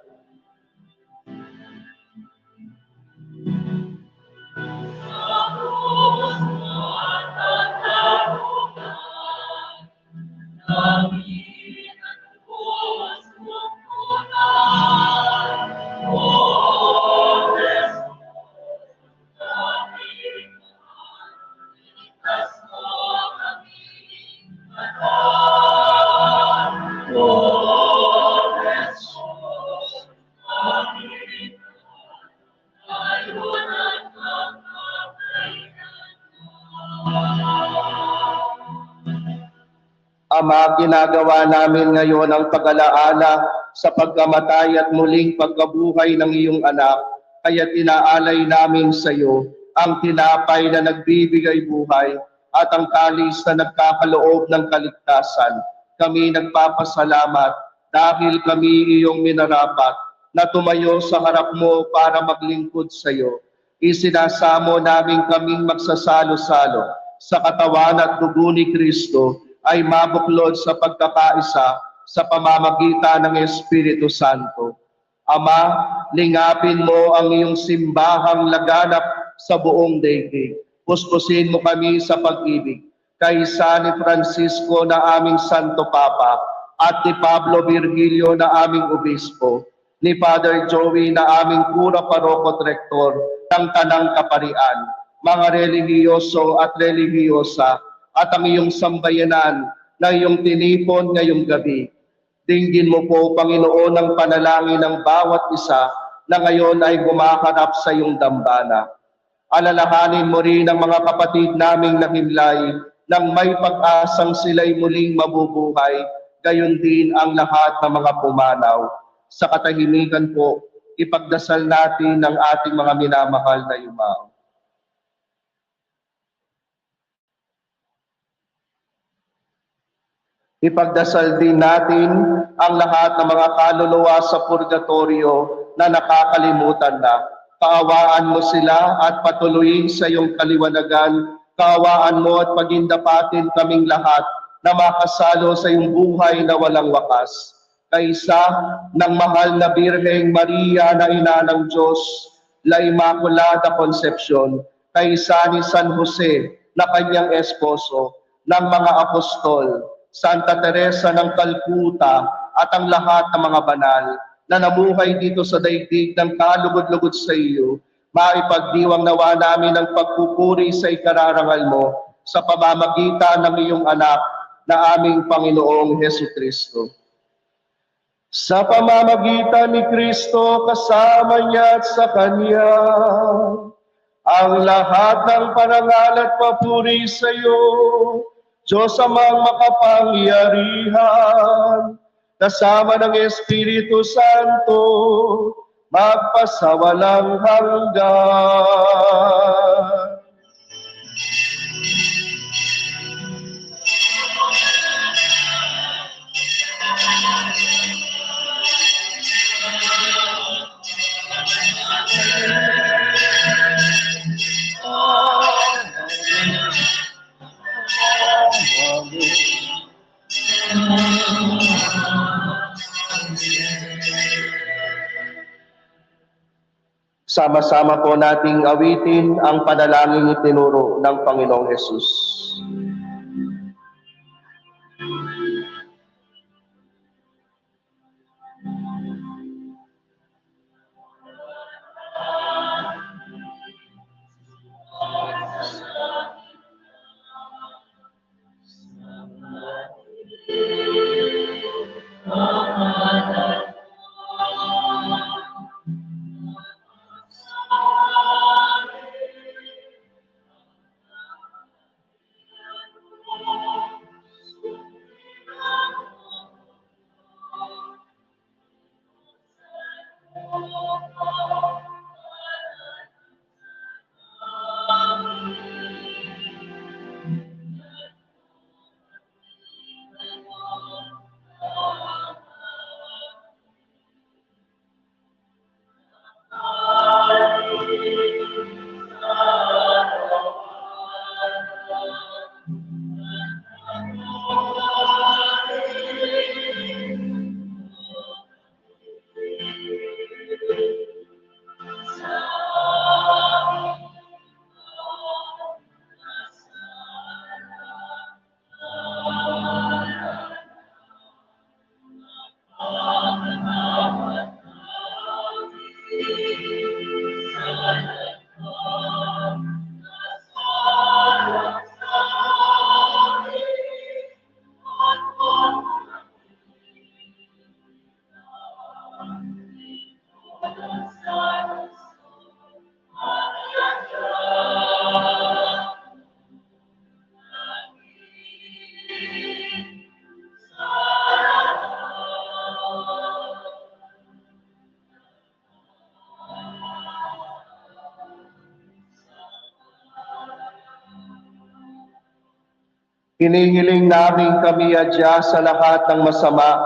Ama, ginagawa namin ngayon ang pag-alaala sa pagkamatay at muling pagkabuhay ng iyong anak, kaya tinaalay namin sa iyo ang tinapay na nagbibigay buhay at ang kalis na nagkakaloob ng kaligtasan. Kami nagpapasalamat dahil kami iyong minarapat na tumayo sa harap mo para maglingkod sa iyo. Isinasamo namin kaming magsasalo-salo sa katawan at dugo ni Kristo ay mabuklod sa pagkakaisa sa pamamagitan ng Espiritu Santo. Ama, lingapin mo ang iyong simbahang laganap sa buong daigdig. Puspusin mo kami sa pag-ibig. Kaysa ni Francisco na aming Santo Papa at ni Pablo Virgilio na aming Obispo, ni Father Joey na aming Kura Parokot Rektor ng Tanang Kaparian, mga relihiyoso at relihiyosa, at ang iyong sambayanan na iyong tinipon ngayong gabi. Dinggin mo po, Panginoon, ang panalangin ng bawat isa na ngayon ay gumaharap sa iyong dambana. Alalahanin mo rin ang mga kapatid naming nahimlay nang may pag-asang sila'y muling mabubuhay, gayon din ang lahat ng mga pumanaw. Sa katahimikan po, ipagdasal natin ang ating mga minamahal na yumao. Ipagdasal din natin ang lahat ng mga kaluluwa sa purgatorio na nakakalimutan na. Kaawaan mo sila at patuloyin sa iyong kaliwanagan. Kaawaan mo at pagindapatin kaming lahat na makasalo sa iyong buhay na walang wakas. Kaysa ng mahal na Birheng Maria na ina ng Diyos, La Immaculada Concepcion, kaysa ni San Jose na kanyang esposo, ng mga apostol, Santa Teresa ng Calcutta at ang lahat ng mga banal na namuhay dito sa daigdig ng kalugod-lugod sa iyo, maipagdiwang nawa namin ang pagpupuri sa ikararangal mo sa pamamagitan ng iyong anak na aming Panginoong Hesukristo. Sa pamamagitan ni Kristo, kasama niya at sa Kanya, ang lahat ng parangal at papuri sa iyo, Diyos amang makapangyarihan, kasama ng Espiritu Santo, magpasawalang hanggan. Sama-sama po nating awitin ang panalangin itinuro ng Panginoong Hesus. Hinihiling namin kami adya sa lahat ng masama,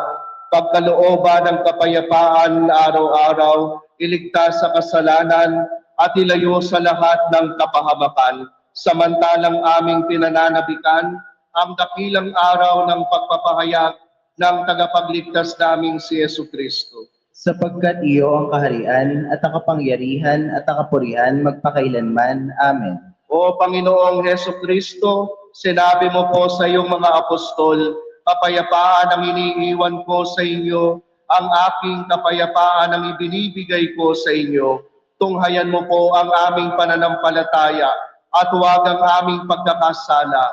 pagkalooban ng kapayapaan araw-araw, iligtas sa kasalanan at ilayo sa lahat ng kapahamakan. Samantalang aming pinananabikan ang dakilang araw ng pagpapahayag ng tagapagligtas naming si Yesu Kristo. Sapagkat iyo ang kaharian at ang kapangyarihan at ang kapurihan magpakailanman. Amen. O Panginoong Heso Kristo, sinabi mo po sa iyong mga apostol, kapayapaan ang iniiwan ko sa inyo, ang aking kapayapaan ang ibinibigay ko sa inyo. Tunghayan mo po ang aming pananampalataya at huwag ang aming pagkakasala.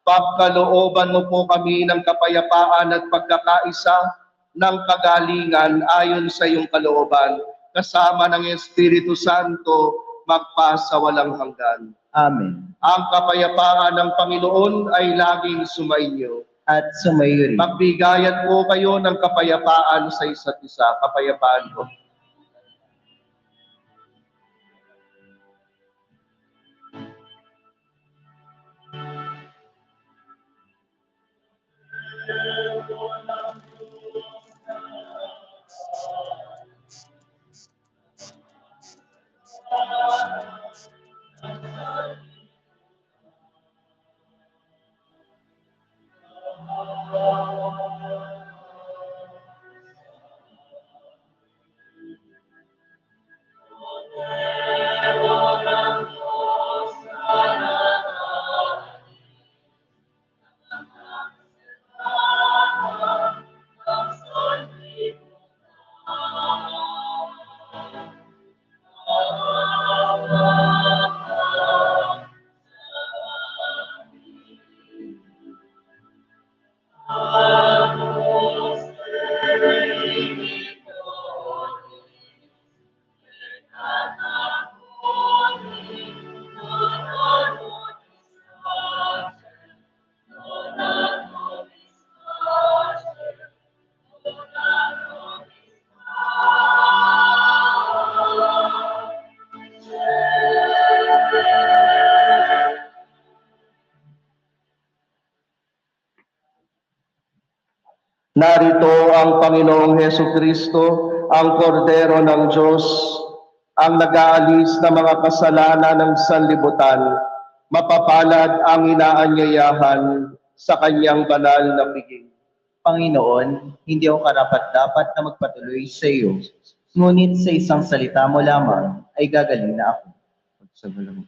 Pagkalooban mo po kami ng kapayapaan at pagkakaisa ng kagalingan ayon sa iyong kalooban, kasama ng Espiritu Santo, magpa sa walang hanggan. Amen. Ang kapayapaan ng Panginoon ay laging sumainyo. At sumayo rin. Magbigayan po kayo ng kapayapaan sa isa't isa. Kapayapaan po. Narito ang Panginoong Heso Kristo, ang Kordero ng Diyos, ang nag-aalis ng mga kasalanan ng sanlibutan. Mapapalad ang inaanyayahan sa kanyang banal na piging. Panginoon, hindi ako karapat-dapat na magpatuloy sa iyo. Ngunit sa isang salita mo lamang ay gagaling na ako. Pagsabalang.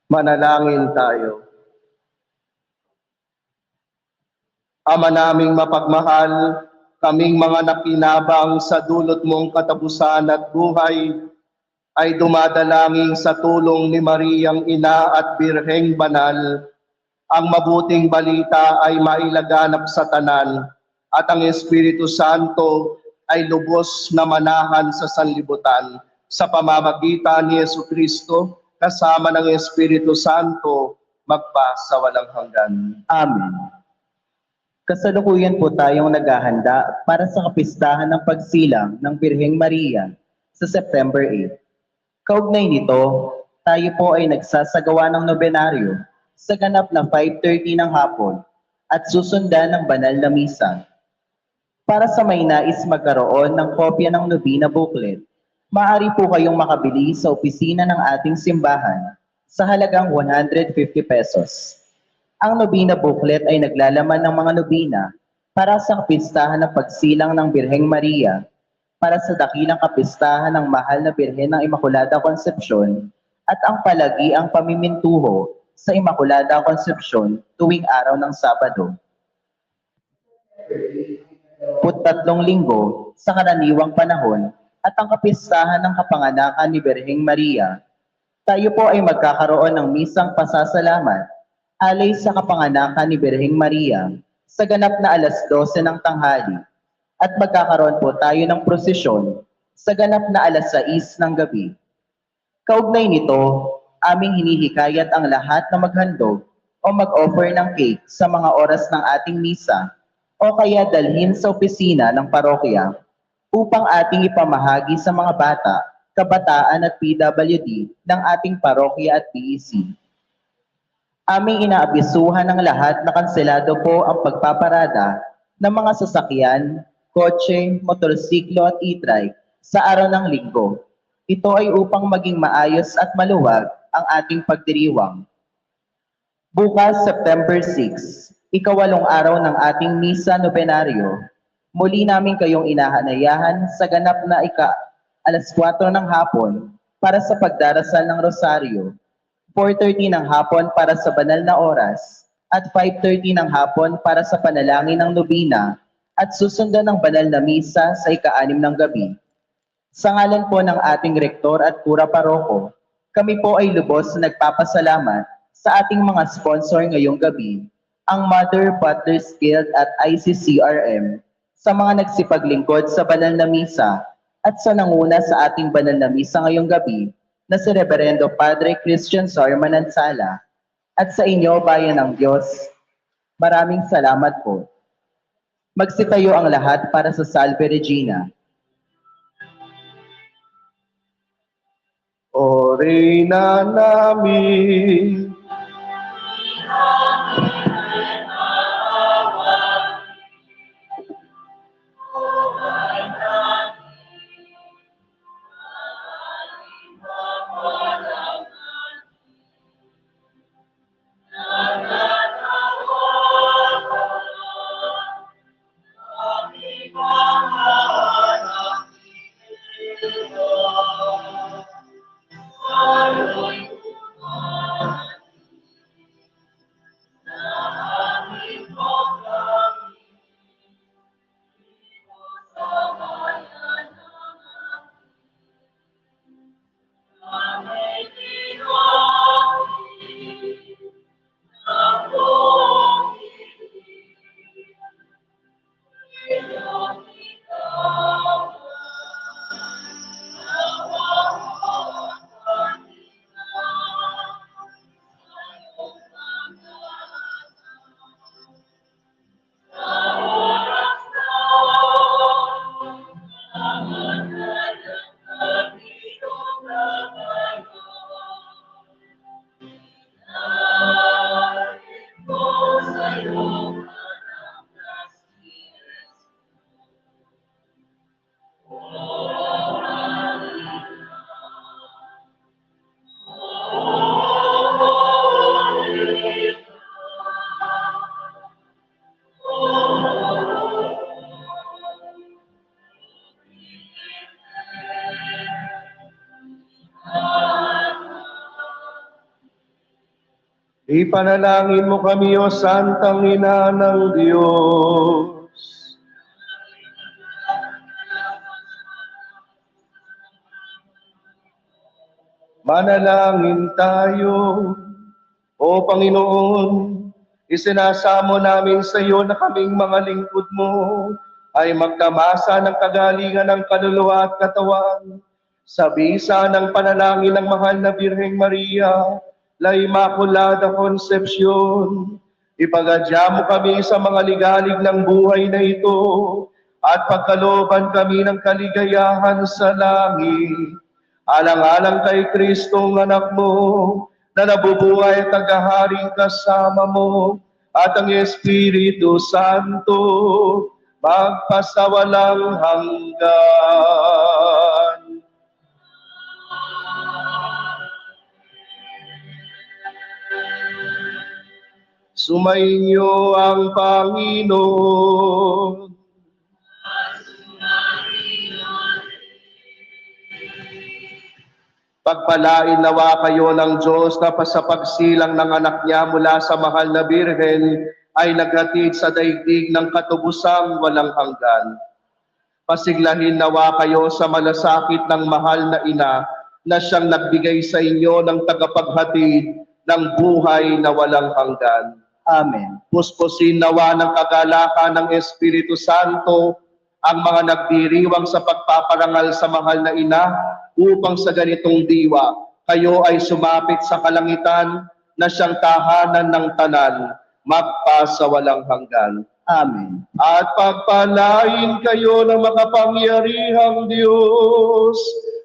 Manalangin tayo. Ama naming mapagmahal, kaming mga nakinabang sa dulot mong katapusan at buhay, ay dumadalangin sa tulong ni Mariang Ina at Birheng Banal, ang mabuting balita ay mailaganap sa tanan, at ang Espiritu Santo ay lubos na manahan sa sanlibutan sa pamamagitan ni Jesucristo kasama ng Espiritu Santo magpa sa walang hanggan. Amen. Kasalukuyan po tayong naghahanda para sa kapistahan ng pagsilang ng Birheng Maria sa September 8. Kaugnay nito, tayo po ay nagsasagawa ng nobenaryo sa ganap na 5:30 ng hapon at susundan ng banal na misa. Para sa may nais magkaroon ng kopya ng nobina booklet, maaari po kayong makabili sa opisina ng ating simbahan sa halagang 150 pesos. Ang nobina booklet ay naglalaman ng mga nobina para sa kapistahan ng pagsilang ng Birheng Maria, para sa dakilang kapistahan ng mahal na Birhen ng Immaculada Concepcion, at ang palagiang pamimintuho sa Immaculada Concepcion tuwing araw ng Sabado. 3 linggo sa karaniwang panahon at ang kapistahan ng kapanganakan ni Birheng Maria, tayo po ay magkakaroon ng misang pasasalamat alay sa kapanganakan ni Birheng Maria sa ganap na 12:00 ng tanghali, at magkakaroon po tayo ng prosesyon sa ganap na 6:00 ng gabi. Kaugnay nito, aming hinihikayat ang lahat na maghandog o mag-offer ng cake sa mga oras ng ating misa o kaya dalhin sa opisina ng parokya upang ating ipamahagi sa mga bata, kabataan at PWD ng ating parokya at PEC. Aming inaabisuhan ng lahat na kanselado po ang pagpaparada ng mga sasakyan, kotse, motorsiklo at e-trike sa araw ng linggo. Ito ay upang maging maayos at maluwag ang ating pagdiriwang. Bukas, September 6, ikawalong araw ng ating misa nobenaryo, muli namin kayong inahanayahan sa ganap na 4:00 ng hapon para sa pagdarasal ng rosaryo, 4:30 ng hapon para sa banal na oras, at 5:30 ng hapon para sa panalangin ng nobina, at susundan ng banal na misa sa 6:00 ng gabi. Sa ngalan po ng ating rektor at kura paroko, kami po ay lubos na nagpapasalamat sa ating mga sponsor ngayong gabi, ang Mother Butler's Guild at ICCRM, sa mga nagsipaglingkod sa banal na misa, at sa nanguna sa ating banal na misa ngayong gabi, na si Reverendo Padre Christian Sor Manansala, at sa inyo, bayan ng Diyos, maraming salamat po. Magsitayo ang lahat para sa Salve Regina. O Reyna namin, Ipanalangin mo kami, O Santang Ina ng Diyos. Manalangin tayo. O Panginoon, isinasamo namin sa iyo na kaming mga lingkod mo ay magtamasa ng kagalingan ng kaluluwa at katawan sa bisa ng panalangin ng mahal na Birheng Maria, La Immaculada Concepcion. Ipagadya mo kami sa mga ligalig ng buhay na ito at pagkalooban kami ng kaligayahan sa langit. Alang-alang kay Kristong anak mo, na nabubuhay at naghaharing kasama mo, at ang Espiritu Santo, magpasawalang hanggan. Sumainyo ang Panginoon. Pagpalain nawa kayo ng Diyos na sa pagsilang ng anak niya mula sa mahal na Birhen ay naghatid sa daigdig ng katubusang walang hanggan. Pasiglahin nawa kayo sa malasakit ng mahal na ina na siyang nagbigay sa inyo ng tagapaghatid ng buhay na walang hanggan. Amen. Puspusin nawa ng kagalakan ng Espiritu Santo ang mga nagdiriwang sa pagpaparangal sa mahal na ina upang sa ganitong diwa kayo ay sumapit sa kalangitan na siyang tahanan ng tanan magpasawalang hanggan. Amen. At pagpalain kayo ng makapangyarihang Diyos,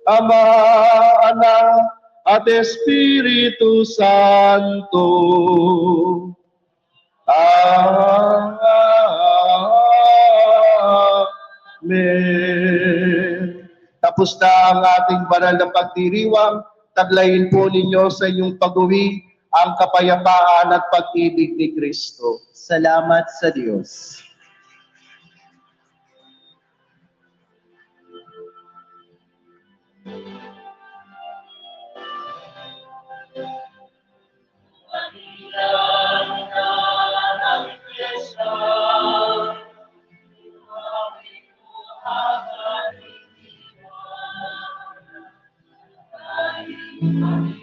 Ama, Anak, at Espiritu Santo. Amen. Tapos na ang ating banal na pagdiriwang, taglayin po ninyo sa inyong pag-uwi ang kapayapaan at pag-ibig ni Kristo. Salamat sa Diyos. Amen.